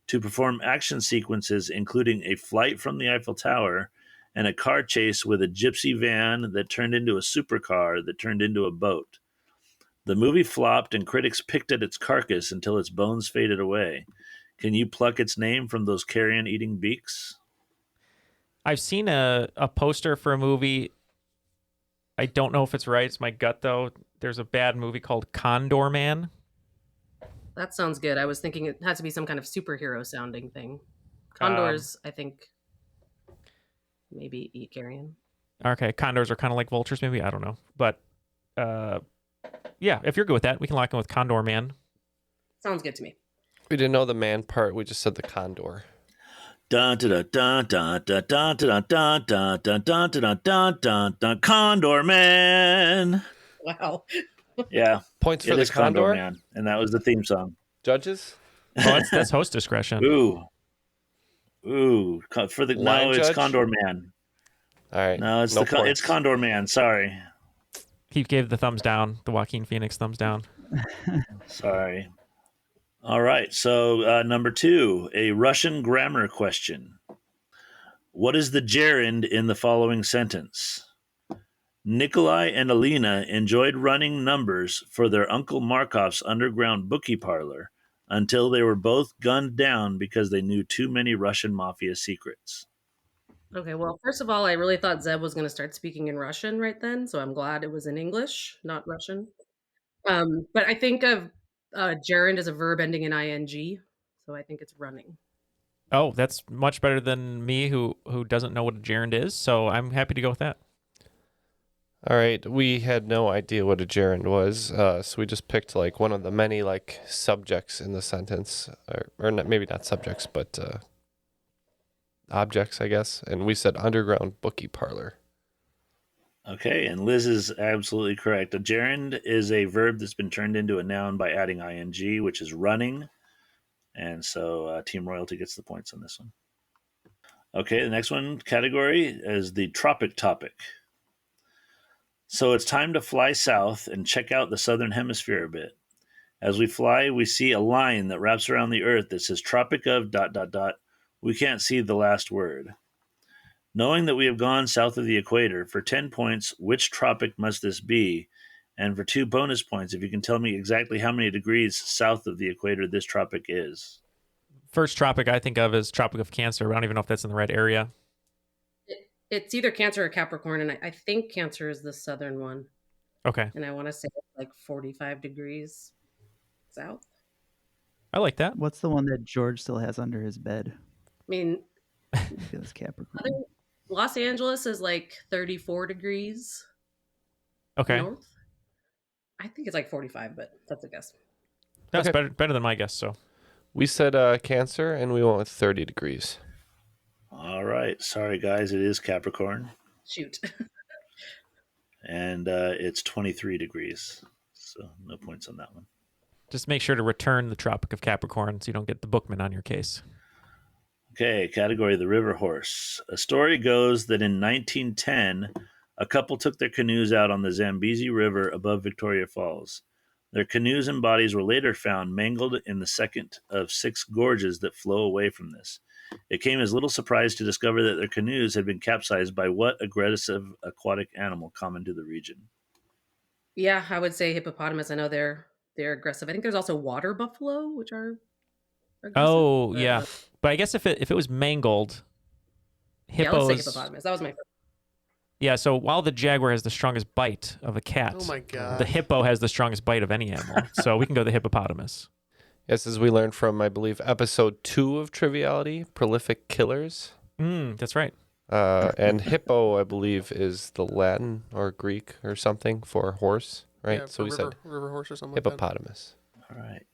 to perform action sequences, including a flight from the Eiffel Tower and a car chase with a gypsy van that turned into a supercar that turned into a boat. The movie flopped, and critics picked at its carcass until its bones faded away. Can you pluck its name from those carrion-eating beaks? I've seen a poster for a movie. I don't know if it's right. It's my gut, though. There's a bad movie called Condor Man. That sounds good. I was thinking it had to be some kind of superhero sounding thing. Condors, I think, maybe eat carrion. Okay, condors are kind of like vultures, maybe. I don't know. But, yeah, if you're good with that, we can lock in with Condor Man. Sounds good to me. We didn't know the man part. We just said the condor. Dun dun dun dun dun dun dun dun dun dun dun dun dun dun dun Condor Man. Wow. Yeah. Points for the Condor Man, and that was the theme song. Judges? Oh, that's host discretion. Ooh. For the Line no, it's judge? Condor Man. All right. No, it's it's Condor Man. Sorry. He gave the thumbs down, the Joaquin Phoenix thumbs down. Sorry. All right. So number 2, a Russian grammar question. What is the gerund in the following sentence? Nikolai and Alina enjoyed running numbers for their Uncle Markov's underground bookie parlor until they were both gunned down because they knew too many Russian mafia secrets. Okay, well, first of all, I really thought Zeb was going to start speaking in Russian right then, so I'm glad it was in English, not Russian. But I think of gerund as a verb ending in ing, so I think it's running. Oh, that's much better than me, who doesn't know what a gerund is, so I'm happy to go with that. All right, we had no idea what a gerund was, so we just picked like one of the many like subjects in the sentence, or not, maybe not subjects, but objects, I guess. And we said underground bookie parlor. Okay, and Liz is absolutely correct. A gerund is a verb that's been turned into a noun by adding ing, which is running. And so Team Royalty gets the points on this one. Okay, the next one category is the tropic topic. So it's time to fly south and check out the southern hemisphere a bit. As we fly, we see a line that wraps around the earth that says Tropic of ... We can't see the last word. Knowing that we have gone south of the equator, for 10 points, which tropic must this be? And for 2 bonus points, if you can tell me exactly how many degrees south of the equator this tropic is. First tropic I think of is Tropic of Cancer. But I don't even know if that's in the right area. It's either Cancer or Capricorn, and I think Cancer is the southern one. Okay. And I want to say like 45 degrees south. I like that. What's the one that George still has under his bed? I mean, It's Capricorn. Los Angeles is like 34 degrees north. I think it's like 45, but that's a guess. That's better than my guess. So we said Cancer, and we went with 30 degrees. All right. Sorry, guys. It is Capricorn. Shoot. And it's 23 degrees. So no points on that one. Just make sure to return the Tropic of Capricorn so you don't get the bookman on your case. Okay, category the river horse. A story goes that in 1910, a couple took their canoes out on the Zambezi River above Victoria Falls. Their canoes and bodies were later found mangled in the second of 6 gorges that flow away from this. It came as little surprise to discover that their canoes had been capsized by what aggressive aquatic animal common to the region? Yeah, I would say hippopotamus. I know they're aggressive. I think there's also water buffalo, which are aggressive. Oh, yeah. But I guess if it was mangled, hippos... Yeah, let's say hippopotamus. That was my first. Yeah, so while the jaguar has the strongest bite of a cat, Oh my God. the hippo has the strongest bite of any animal. So we can go the hippopotamus. Yes, as we learned from, I believe, episode 2 of Triviality, prolific killers. That's right. And hippo, I believe, is the Latin or Greek or something for horse, right? Yeah, so we said river horse or something hippopotamus. All right.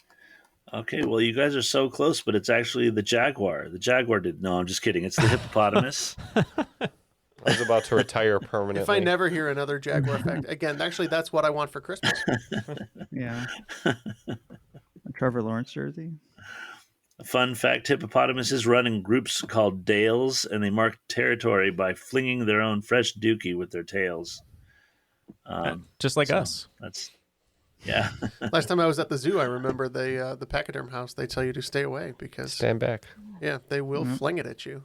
Okay, well, you guys are so close, but it's actually the jaguar. The jaguar did. No, I'm just kidding. It's the hippopotamus. I was about to retire permanently. If I never hear another jaguar fact again, actually, that's what I want for Christmas. Yeah. A Trevor Lawrence jersey. Fun fact, hippopotamuses run in groups called dales, and they mark territory by flinging their own fresh dookie with their tails. Just like us. That's, yeah. Last time I was at the zoo, I remember the pachyderm house, they tell you to stay away because... Stand back. Yeah, they will fling it at you.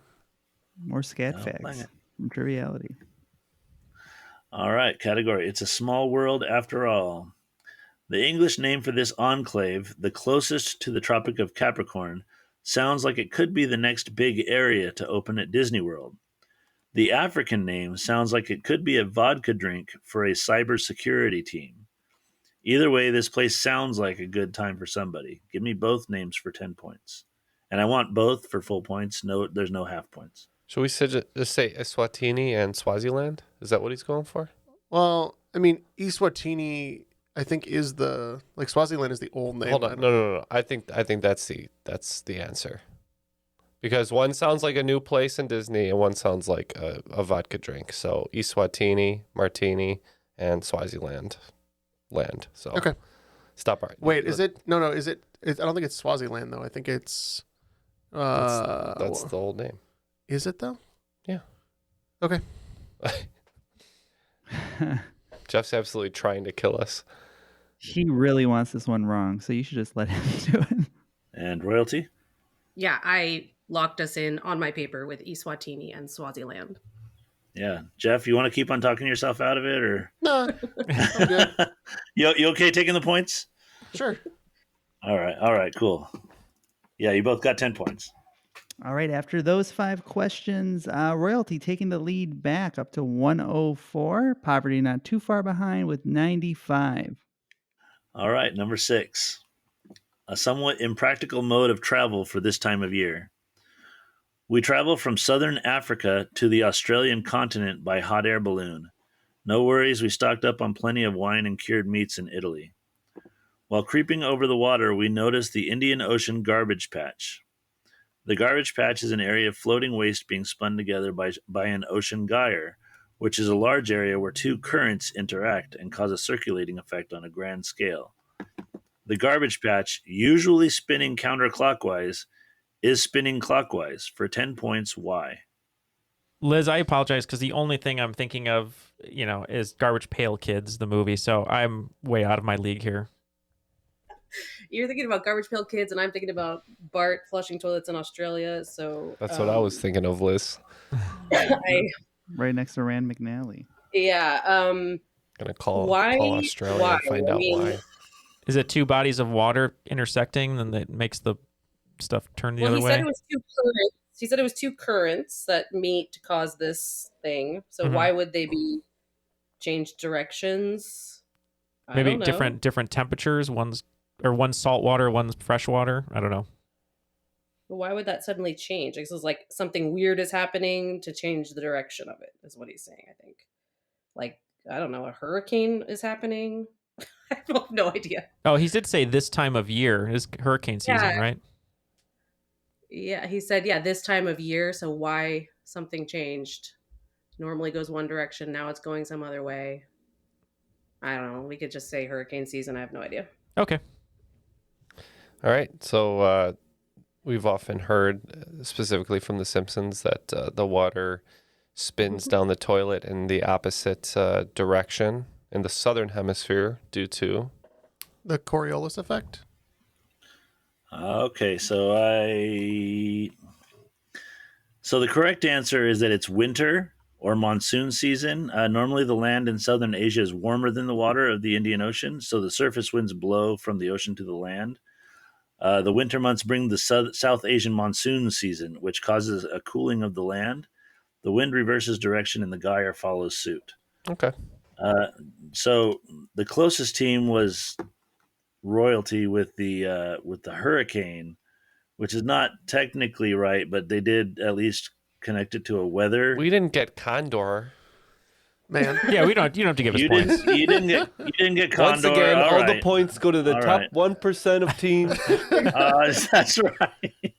More scat facts from Triviality. All right, category. It's a small world after all. The English name for this enclave, the closest to the Tropic of Capricorn, sounds like it could be the next big area to open at Disney World. The African name sounds like it could be a vodka drink for a cybersecurity team. Either way, this place sounds like a good time for somebody. Give me both names for 10 points. And I want both for full points. No, there's no half points. Should we just say Eswatini and Swaziland? Is that what he's going for? Well, I mean, Eswatini, I think, is the Swaziland is the old name. Hold on, no. I think that's the answer. Because one sounds like a new place in Disney, and one sounds like a vodka drink. So Eswatini, Martini, and Swaziland, land. So okay, stop right. Wait, is it? No. Is it? I don't think it's Swaziland though. I think it's. That's the old name. Is it though? Yeah. Okay. Jeff's absolutely trying to kill us. He really wants this one wrong, so you should just let him do it. And royalty? Yeah, I locked us in on my paper with Eswatini and Swaziland. Yeah. Jeff, you want to keep on talking yourself out of it, or? No, I'm good. You okay taking the points? Sure. All right, cool. Yeah, you both got 10 points. All right, after those 5 questions, royalty taking the lead back up to 104. Poverty not too far behind with 95. All right, number 6. A somewhat impractical mode of travel for this time of year. We travel from southern Africa to the Australian continent by hot air balloon. No worries, we stocked up on plenty of wine and cured meats in Italy. While creeping over the water, we noticed the Indian Ocean garbage patch. The garbage patch is an area of floating waste being spun together by an ocean gyre, which is a large area where 2 currents interact and cause a circulating effect on a grand scale. The garbage patch, usually spinning counterclockwise, is spinning clockwise. For 10 points, why? Liz, I apologize because the only thing I'm thinking of, is Garbage Pail Kids, the movie. So I'm way out of my league here. You're thinking about Garbage Pail Kids, and I'm thinking about Bart flushing toilets in Australia. So that's what I was thinking of, Liz. Right next to Rand McNally. Yeah. Gonna call Australia and find out why. Is it 2 bodies of water intersecting, and that makes the stuff turn the other way? He said it was 2 currents. He said it was 2 currents that meet to cause this thing. So why would they be changed directions? Maybe different temperatures. One's salt water, one's fresh water. I don't know. But why would that suddenly change? This is like something weird is happening to change the direction of it, is what he's saying, I think. Like, I don't know, a hurricane is happening? I have no idea. Oh, he did say this time of year is hurricane season, right? Yeah, he said, this time of year. So why something changed? Normally goes one direction. Now it's going some other way. I don't know. We could just say hurricane season. I have no idea. Okay. All right. So we've often heard, specifically from The Simpsons, that the water spins down the toilet in the opposite direction in the southern hemisphere due to The Coriolis effect. Okay, so the correct answer is that it's winter or monsoon season. Normally, the land in southern Asia is warmer than the water of the Indian Ocean, so the surface winds blow from the ocean to the land. The winter months bring the South Asian monsoon season, which causes a cooling of the land. The wind reverses direction and the gyre follows suit. Okay. So the closest team was Royalty with the hurricane, which is not technically right, but they did at least connect it to a weather. We didn't get Condor. Man. Yeah, you don't have to give us points. You didn't get Condor. Once again, all right. the points go to the All top right. 1% of teams. That's right.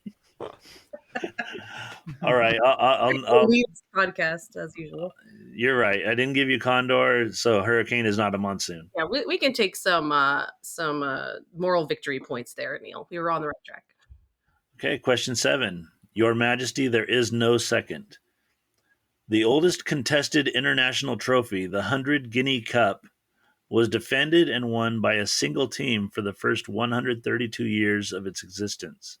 All right. I'll podcast as usual. You're right. I didn't give you Condor, so hurricane is not a monsoon. Yeah, we can take some moral victory points there, Neal. We were on the right track. Okay, question 7. Your Majesty, there is no second. The oldest contested international trophy, the 100 Guinea Cup, was defended and won by a single team for the first 132 years of its existence,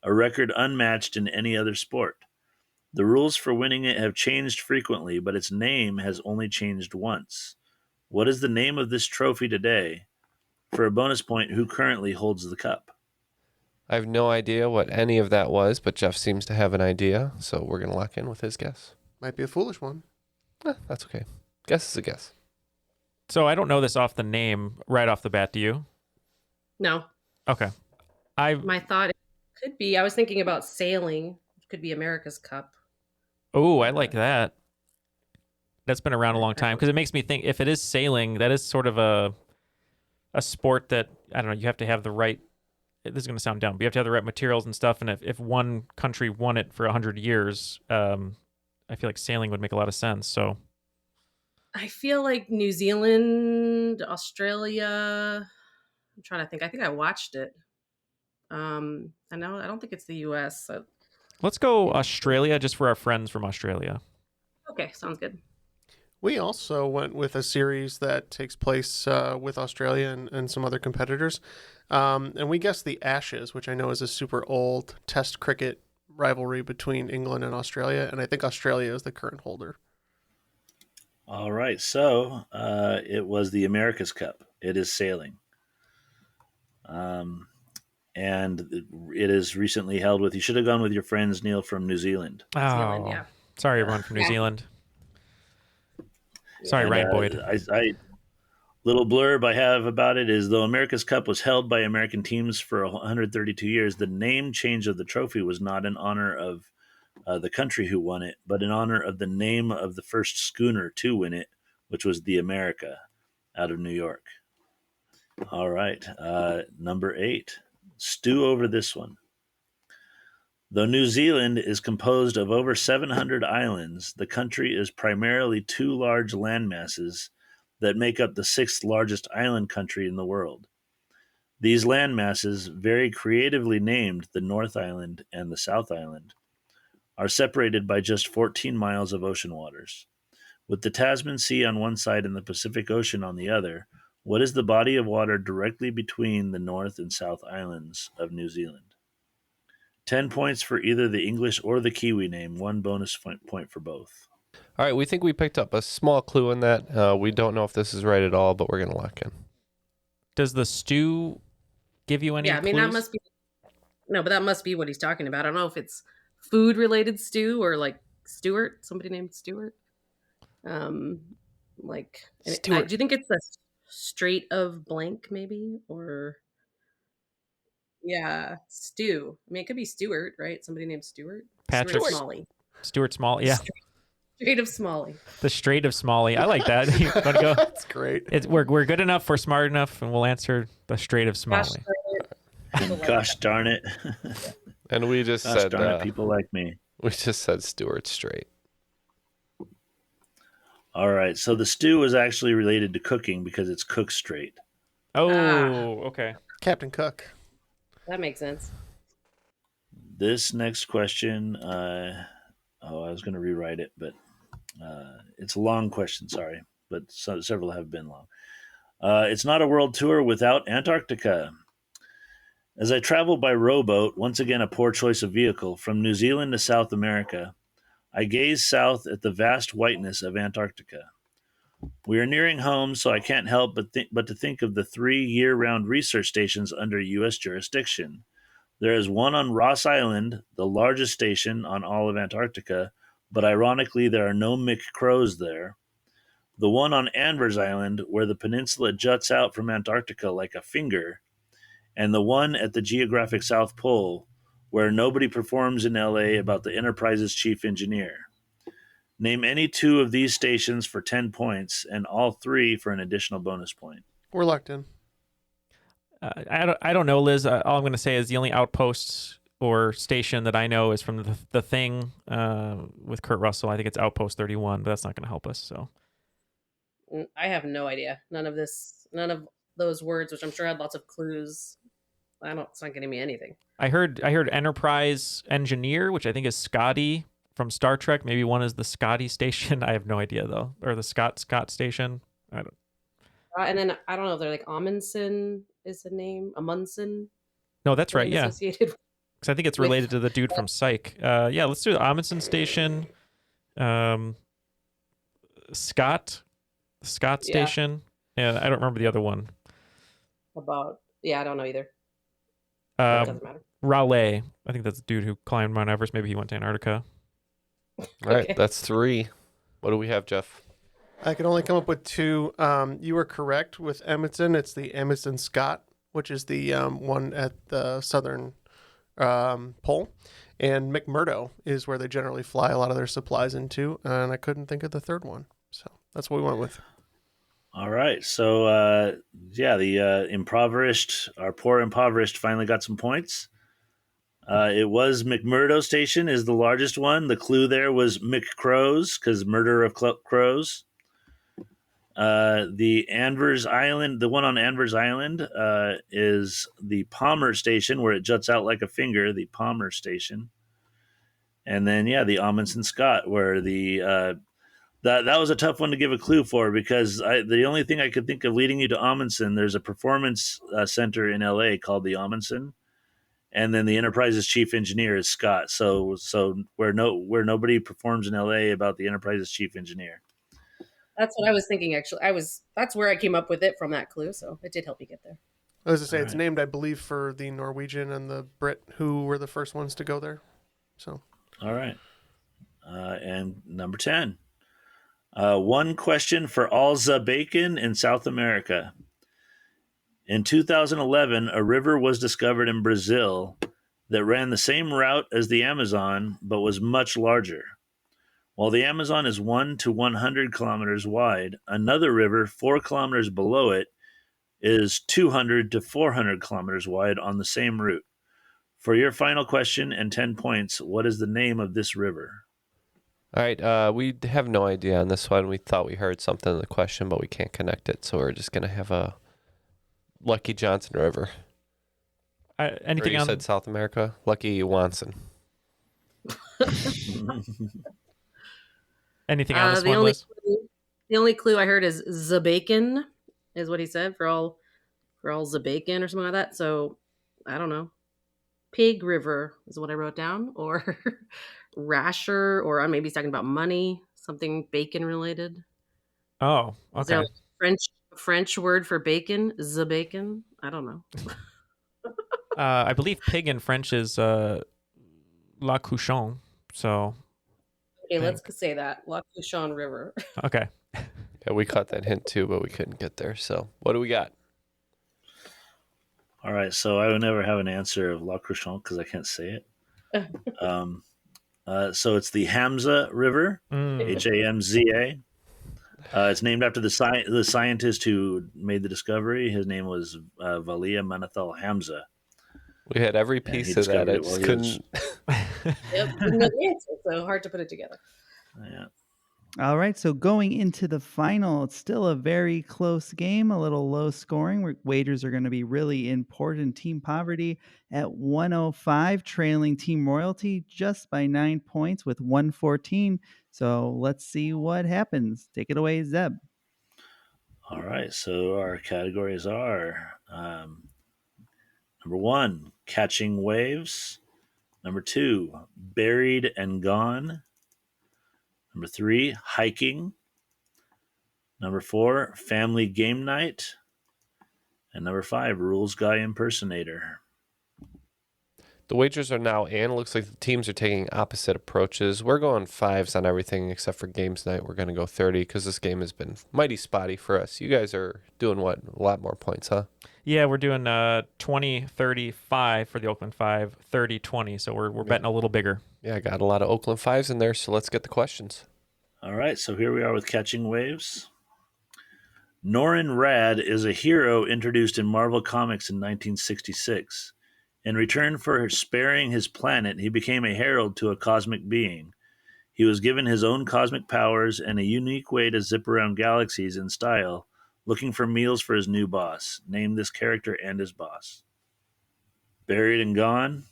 a record unmatched in any other sport. The rules for winning it have changed frequently, but its name has only changed once. What is the name of this trophy today? For a bonus point, who currently holds the cup? I have no idea what any of that was, but Jeff seems to have an idea, so we're going to lock in with his guess. Might be a foolish one. That's okay. Guess is a guess. So I don't know this off the name right off the bat. Do you? No. Okay. My thought could be, I was thinking about sailing. It could be America's Cup. Oh, I like that. That's been around a long time because it makes me think if it is sailing, that is sort of a sport that, I don't know, you have to have the right, this is going to sound dumb, but you have to have the right materials and stuff. And if one country won it for 100 years, I feel like sailing would make a lot of sense. So I feel like New Zealand, Australia. I'm trying to think. I think I watched it. I don't think it's the U.S. So. Let's go Australia just for our friends from Australia. Okay, sounds good. We also went with a series that takes place with Australia and some other competitors. And we guessed the Ashes, which I know is a super old Test cricket rivalry between England and Australia. And I think Australia is the current holder. All right. So it was the America's Cup. It is sailing. And it is recently held with, you should have gone with your friends, Neal, from New Zealand. Oh, New Zealand, yeah. Sorry, everyone from New Zealand. Sorry, and, Ryan Boyd. Little blurb I have about it is, though America's Cup was held by American teams for 132 years, the name change of the trophy was not in honor of the country who won it, but in honor of the name of the first schooner to win it, which was the America out of New York. All right. Number 8. Stew over this one. Though New Zealand is composed of over 700 islands, the country is primarily 2 large landmasses that make up the 6th largest island country in the world. These landmasses, very creatively named the North Island and the South Island, are separated by just 14 miles of ocean waters. With the Tasman Sea on one side and the Pacific Ocean on the other, what is the body of water directly between the North and South Islands of New Zealand? 10 points for either the English or the Kiwi name, 1 bonus point for both. All right, we think we picked up a small clue in that. We don't know if this is right at all, but we're going to lock in. Does the stew give you any clues? That must be... No, but that must be what he's talking about. I don't know if it's food-related stew or, like, Stuart, somebody named Stuart. Stuart. Do you think it's the Strait of blank, maybe? Or... Yeah, Stew. I mean, it could be Stuart, right? Somebody named Stuart. Patrick Stuart Smalley. Stuart Smalley, yeah. Strait of Smalley. The Strait of Smalley. I like that. You want to go? That's great. We're good enough. We're smart enough, and we'll answer the Strait of Smalley. Gosh darn it. And we just Gosh said... darn it, people like me. We just said Stuart Strait. All right, so the stew is actually related to cooking because it's Cook Strait. Oh, okay. Captain Cook. That makes sense. This next question, I was going to rewrite it, but it's a long question, sorry, but several have been long. It's not a world tour without Antarctica. As I travel by rowboat, once again a poor choice of vehicle, from New Zealand to South America, I gaze south at the vast whiteness of Antarctica. We are nearing home, so I can't help but to think of the 3 year-round research stations under U.S. jurisdiction. There is one on Ross Island, the largest station on all of Antarctica, but ironically there are no McCrows there. The one on Anvers Island, where the peninsula juts out from Antarctica like a finger, and the one at the geographic South Pole, where nobody performs in LA about the Enterprise's chief engineer. Name any 2 of these stations for 10 points, and all 3 for an additional bonus point. We're locked in. I don't know, Liz. All I'm going to say is the only outpost or station that I know is from the Thing with Kurt Russell. I think it's Outpost 31, but that's not going to help us. So I have no idea. None of those words, which I'm sure had lots of clues. It's not getting me anything. I heard Enterprise Engineer, which I think is Scotty from Star Trek. Maybe one is the Scotty station. I have no idea though, or the Scott station. I don't. And then I don't know if they're like Amundsen is the name. Amundsen. No, that's right. Yeah, associated because I think it's related to the dude from Psych. Yeah, let's do the Amundsen station. Scott station. Yeah, I don't remember the other one. I don't know either. It doesn't matter. Raleigh. I think that's the dude who climbed Mount Everest. Maybe he went to Antarctica. All right, that's 3. What do we have, Jeff? I can only come up with 2. You were correct with Amundsen. It's the Amundsen Scott, which is the one at the southern pole. And McMurdo is where they generally fly a lot of their supplies into. And I couldn't think of the third one. So that's what we went with. All right. So, our poor impoverished finally got some points. It was McMurdo Station is the largest one. The clue there was McCrows, because murder of crows. The Anvers Island, the one on Anvers Island, is the Palmer Station, where it juts out like a finger, the Palmer Station. And then, the Amundsen Scott, where the that was a tough one to give a clue for, because the only thing I could think of leading you to Amundsen, there's a performance center in LA called the Amundsen, and then the Enterprise's chief engineer is Scott. So where nobody performs in LA about the Enterprise's chief engineer. That's what I was thinking. Actually, that's where I came up with it from that clue. So it did help you get there. I was to say, it's named, I believe, for the Norwegian and the Brit who were the first ones to go there. So, all right, and number 10. One question for all the bacon in South America. In 2011, a river was discovered in Brazil that ran the same route as the Amazon, but was much larger. While the Amazon is 1 to 100 kilometers wide, another river 4 kilometers below it is 200 to 400 kilometers wide on the same route. For your final question and 10 points, what is the name of this river? All right, we have no idea on this one. We thought we heard something in the question, but we can't connect it, so we're just going to have a Lucky Johnson River. Anything you said South America? Lucky Johnson. Anything on this one, Liz? The only clue I heard is Zabacon, is what he said, for all Zabacon or something like that. So, I don't know. Pig River is what I wrote down, or rasher, or maybe he's talking about money, something bacon related. Oh, okay. Is there a French word for bacon? Zabacon? I don't know. I believe pig in French is la couchon. So, okay, let's say that La Couchon River. Okay. Yeah, we caught that hint too, but we couldn't get there. So, what do we got? All right, so I would never have an answer of La Couchon because I can't say it. So it's the Hamza River, Hamza. It's named after the scientist who made the discovery. His name was Valia Manethal Hamza. We had every piece of that. I just couldn't. Yep, couldn't know the answer, so hard to put it together. Yeah. All right, so going into the final, it's still a very close game, a little low scoring. Wagers are going to be really important. Team Poverty at 105, trailing Team Royalty just by 9 points with 114. So let's see what happens. Take it away, Zeb. All right, so our categories are number 1, catching waves. Number 2, buried and gone. Number 3, hiking. Number 4, family game night. And number 5, rules Guy Impersonator. The wagers are now in. Looks like the teams are taking opposite approaches. We're going 5s on everything except for games night. We're going to go 30 because this game has been mighty spotty for us. You guys are doing what? A lot more points, huh? Yeah, we're doing 20-35 for the Oakland 5, 30-20. So we're betting a little bigger. Yeah, I got a lot of Oakland 5s in there, so let's get the questions. All right, so here we are with catching waves. Norrin Radd is a hero introduced in Marvel Comics in 1966. In return for sparing his planet, he became a herald to a cosmic being. He was given his own cosmic powers and a unique way to zip around galaxies in style, looking for meals for his new boss. Name this character and his boss. Buried and gone.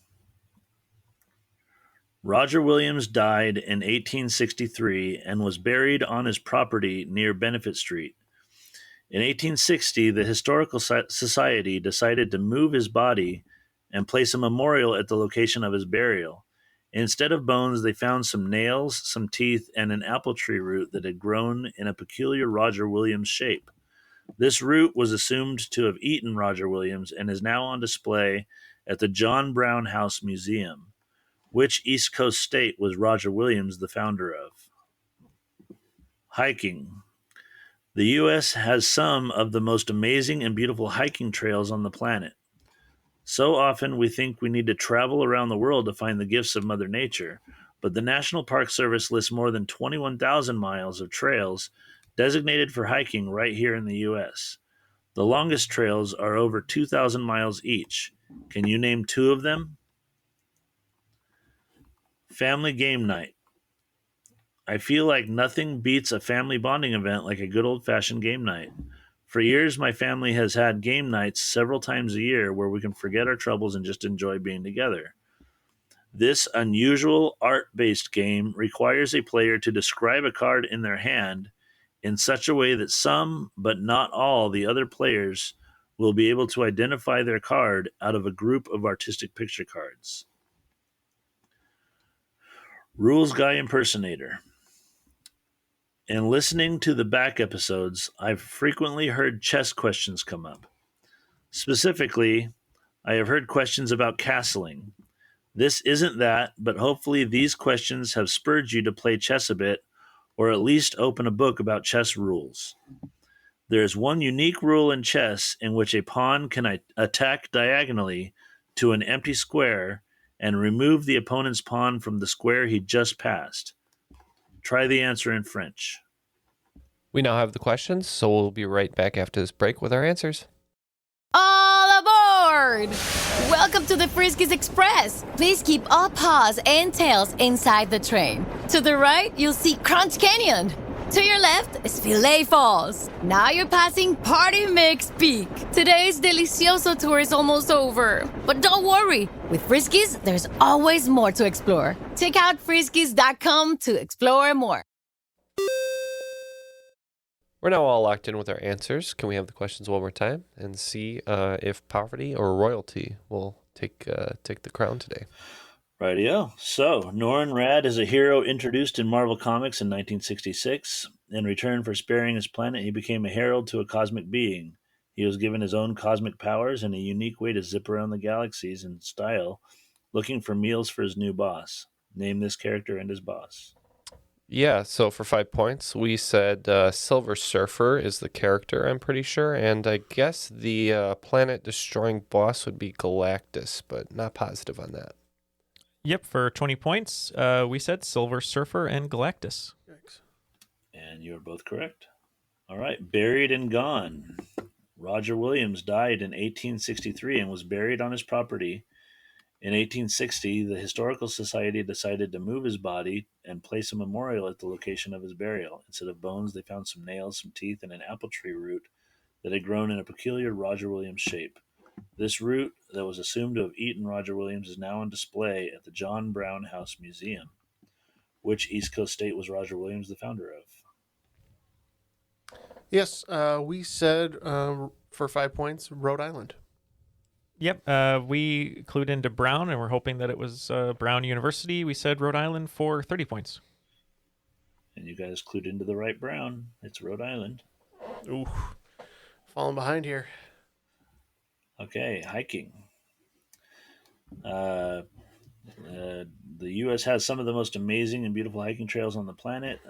Roger Williams died in 1863 and was buried on his property near Benefit Street. In 1860, the Historical Society decided to move his body and place a memorial at the location of his burial. Instead of bones, they found some nails, some teeth, and an apple tree root that had grown in a peculiar Roger Williams shape. This root was assumed to have eaten Roger Williams and is now on display at the John Brown House Museum. Which East Coast state was Roger Williams the founder of? Hiking. The U.S. has some of the most amazing and beautiful hiking trails on the planet. So often we think we need to travel around the world to find the gifts of Mother Nature, but the National Park Service lists more than 21,000 miles of trails designated for hiking right here in the U.S. The longest trails are over 2,000 miles each. Can you name 2 of them? Family game night. I feel like nothing beats a family bonding event like a good old-fashioned game night. For years, my family has had game nights several times a year where we can forget our troubles and just enjoy being together. This unusual art-based game requires a player to describe a card in their hand in such a way that some, but not all, the other players will be able to identify their card out of a group of artistic picture cards. Rules Guy Impersonator. In listening to the back episodes, I've frequently heard chess questions come up. Specifically, I have heard questions about castling. This isn't that, but hopefully these questions have spurred you to play chess a bit, or at least open a book about chess rules. There is one unique rule in chess in which a pawn can attack diagonally to an empty square and remove the opponent's pawn from the square he just passed. Try the answer in French. We now have the questions, so we'll be right back after this break with our answers. All aboard! Welcome to the Friskies Express. Please keep all paws and tails inside the train. To the right, you'll see Crunch Canyon. To your left is Filet Falls. Now you're passing Party Mix Peak. Today's Delicioso tour is almost over. But don't worry, with Friskies, there's always more to explore. Check out friskies.com to explore more. We're now all locked in with our answers. Can we have the questions one more time and see if poverty or royalty will take the crown today? Rightio. So, Norrin Radd is a hero introduced in Marvel Comics in 1966. In return for sparing his planet, he became a herald to a cosmic being. He was given his own cosmic powers and a unique way to zip around the galaxies in style, looking for meals for his new boss. Name this character and his boss. Yeah, so for 5 points, we said Silver Surfer is the character, I'm pretty sure, and I guess the planet-destroying boss would be Galactus, but not positive on that. Yep, for 20 points, we said Silver Surfer and Galactus. And you're both correct. All right, buried and gone. Roger Williams died in 1863 and was buried on his property. In 1860, the Historical Society decided to move his body and place a memorial at the location of his burial. Instead of bones, they found some nails, some teeth, and an apple tree root that had grown in a peculiar Roger Williams shape. This root that was assumed to have eaten Roger Williams is now on display at the John Brown House Museum. Which East Coast state was Roger Williams the founder of? Yes, we said for 5 points, Rhode Island. Yep, we clued into Brown, and we're hoping that it was Brown University. We said Rhode Island for 30 points. And you guys clued into the right Brown. It's Rhode Island. Ooh, falling behind here. Okay, hiking. The U.S. has some of the most amazing and beautiful hiking trails on the planet.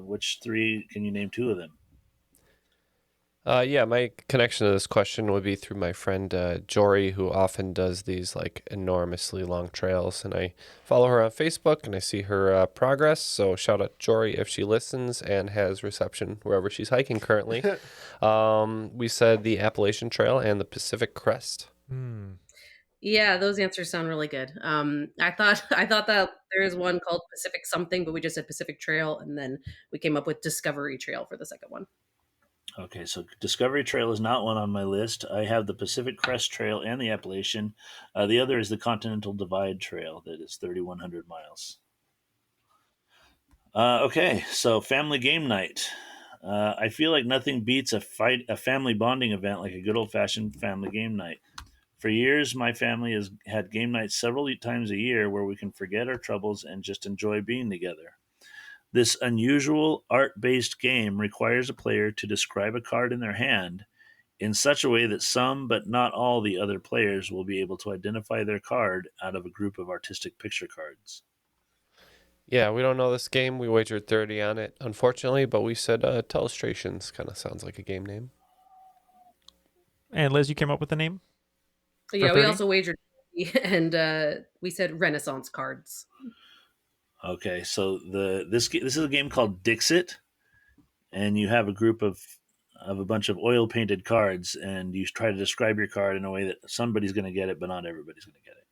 Which three can you name two of them? Yeah, my connection to this question would be through my friend Jory, who often does these like enormously long trails, and I follow her on Facebook and I see her progress. So shout out Jory if she listens and has reception wherever she's hiking currently. We said the Appalachian Trail and the Pacific Crest. Yeah, those answers sound really good. I thought that there is one called Pacific something, but we just said Pacific Trail, and then we came up with Discovery Trail for the second one. Okay, so Discovery Trail is not one on my list. I have the Pacific Crest Trail and the Appalachian. The other is the Continental Divide Trail that is 3,100 miles. Okay, so family game night. I feel like nothing beats a family bonding event like a good old-fashioned family game night. For years, my family has had game nights several times a year where we can forget our troubles and just enjoy being together. This unusual art-based game requires a player to describe a card in their hand in such a way that some, but not all, the other players will be able to identify their card out of a group of artistic picture cards. Yeah, we don't know this game. We wagered 30 on it, unfortunately, but we said Telestrations. Kind of sounds like a game name. And Liz, you came up with the name? Yeah, we also wagered, and we said Renaissance cards. Okay, so this is a game called Dixit, and you have a group of a bunch of oil painted cards, and you try to describe your card in a way that somebody's going to get it, but not everybody's going to get it.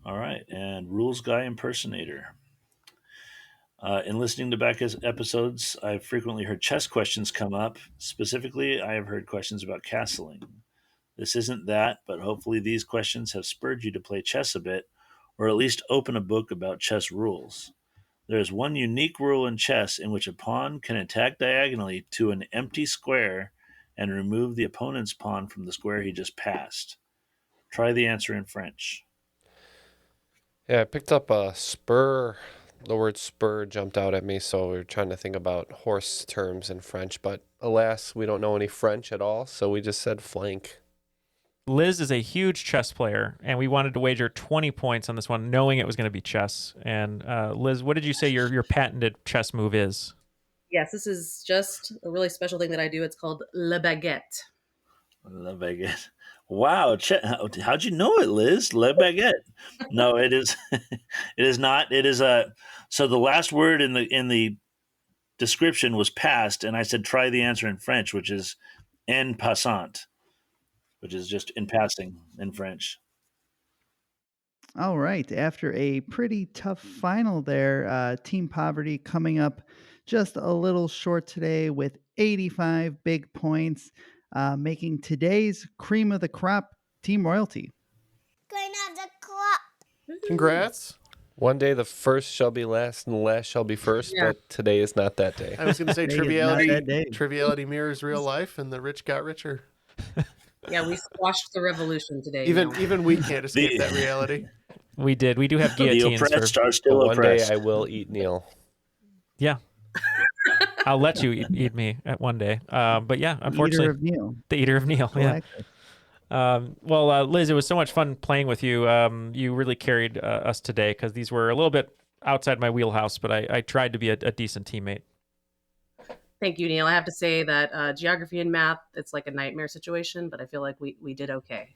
All right, and rules Guy Impersonator. In listening to back episodes, I've frequently heard chess questions come up. Specifically, I have heard questions about castling. This isn't that, but hopefully these questions have spurred you to play chess a bit, or at least open a book about chess rules. There is one unique rule in chess in which a pawn can attack diagonally to an empty square and remove the opponent's pawn from the square he just passed. Try the answer in French. Yeah, I picked up a spur. The word spur jumped out at me, so we were trying to think about horse terms in French, but alas, we don't know any French at all, so we just said flank. Liz is a huge chess player, and we wanted to wager 20 points on this one, knowing it was going to be chess. And Liz, what did you say your patented chess move is? Yes, this is just a really special thing that I do. It's called Le Baguette. Le Baguette. Wow, how'd you know it, Liz? Le Baguette. No, it is. It is not. It is so the last word in the description was passed, and I said try the answer in French, which is en passant, which is just in passing in French. All right. After a pretty tough final there, Team Poverty coming up just a little short today with 85 big points, making today's cream of the crop Team Royalty. Queen of the crop. Congrats. One day the first shall be last and the last shall be first, but today is not that day. I was going to say Triviality mirrors real life, and the rich got richer. Yeah, we squashed the revolution today. Even we can't escape that reality. We did. We do have guillotines. The oppressed are still oppressed. One day I will eat Neal. Yeah. I'll let you eat me at one day. But yeah, unfortunately. The eater of Neal. Yeah. Well, Liz, it was so much fun playing with you. You really carried us today because these were a little bit outside my wheelhouse, but I tried to be a decent teammate. Thank you, Neal. I have to say that geography and math, it's like a nightmare situation, but I feel like we did okay.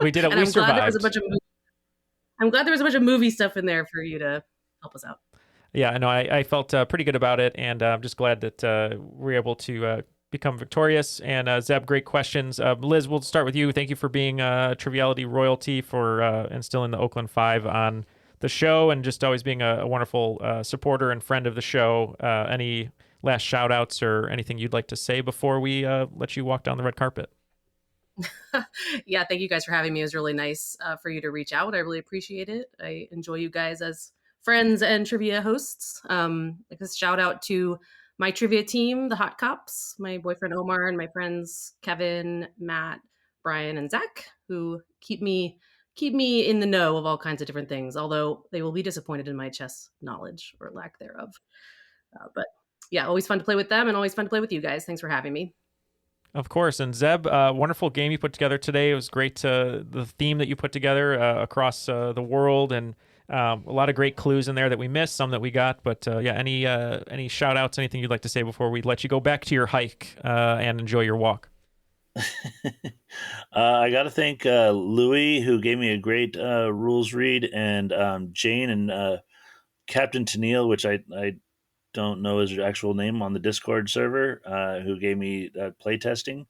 We did it. We survived. I'm glad there was a bunch of movie stuff in there for you to help us out. Yeah, I know. I felt pretty good about it, and I'm just glad that we're able to become victorious. And Zeb, great questions. Liz, we'll start with you. Thank you for being Triviality royalty, for instilling the Oakland 5 on the show, and just always being a wonderful supporter and friend of the show. Any last shout outs or anything you'd like to say before we let you walk down the red carpet? Yeah, thank you guys for having me. It was really nice for you to reach out. I really appreciate it. I enjoy you guys as friends and trivia hosts. Like a shout out to my trivia team, the Hot Cops, my boyfriend Omar and my friends Kevin, Matt, Brian, and Zach, who keep me in the know of all kinds of different things, although they will be disappointed in my chess knowledge or lack thereof. But yeah, always fun to play with them and always fun to play with you guys. Thanks for having me. Of course. And Zeb, wonderful game you put together today. It was great, the theme that you put together across the world, and a lot of great clues in there that we missed, some that we got. But yeah, any shout outs, anything you'd like to say before we let you go back to your hike and enjoy your walk? I got to thank Louis, who gave me a great rules read, and Jane and Captain Neal, which I don't know his actual name, on the Discord server, who gave me play testing.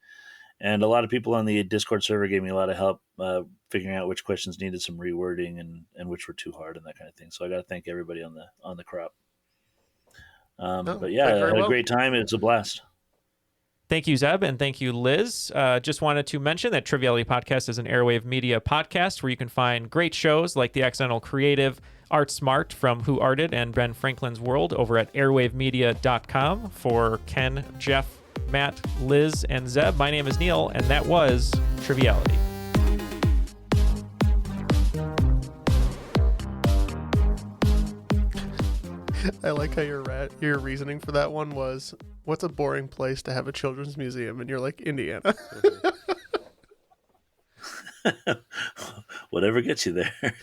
And a lot of people on the Discord server gave me a lot of help figuring out which questions needed some rewording and which were too hard and that kind of thing. So I got to thank everybody on the crop. But yeah, I had a great time. It's a blast. Thank you, Zeb, and thank you, Liz. Just wanted to mention that Triviality Podcast is an Airwave Media podcast where you can find great shows like The Accidental Creative, Art Smart from Who Arted and Ben Franklin's World over at airwavemedia.com. For Ken, Jeff, Matt, Liz, and Zeb, my name is Neal, and that was Triviality. I like how your reasoning for that one was, what's a boring place to have a children's museum? And you're like, Indiana. Whatever gets you there.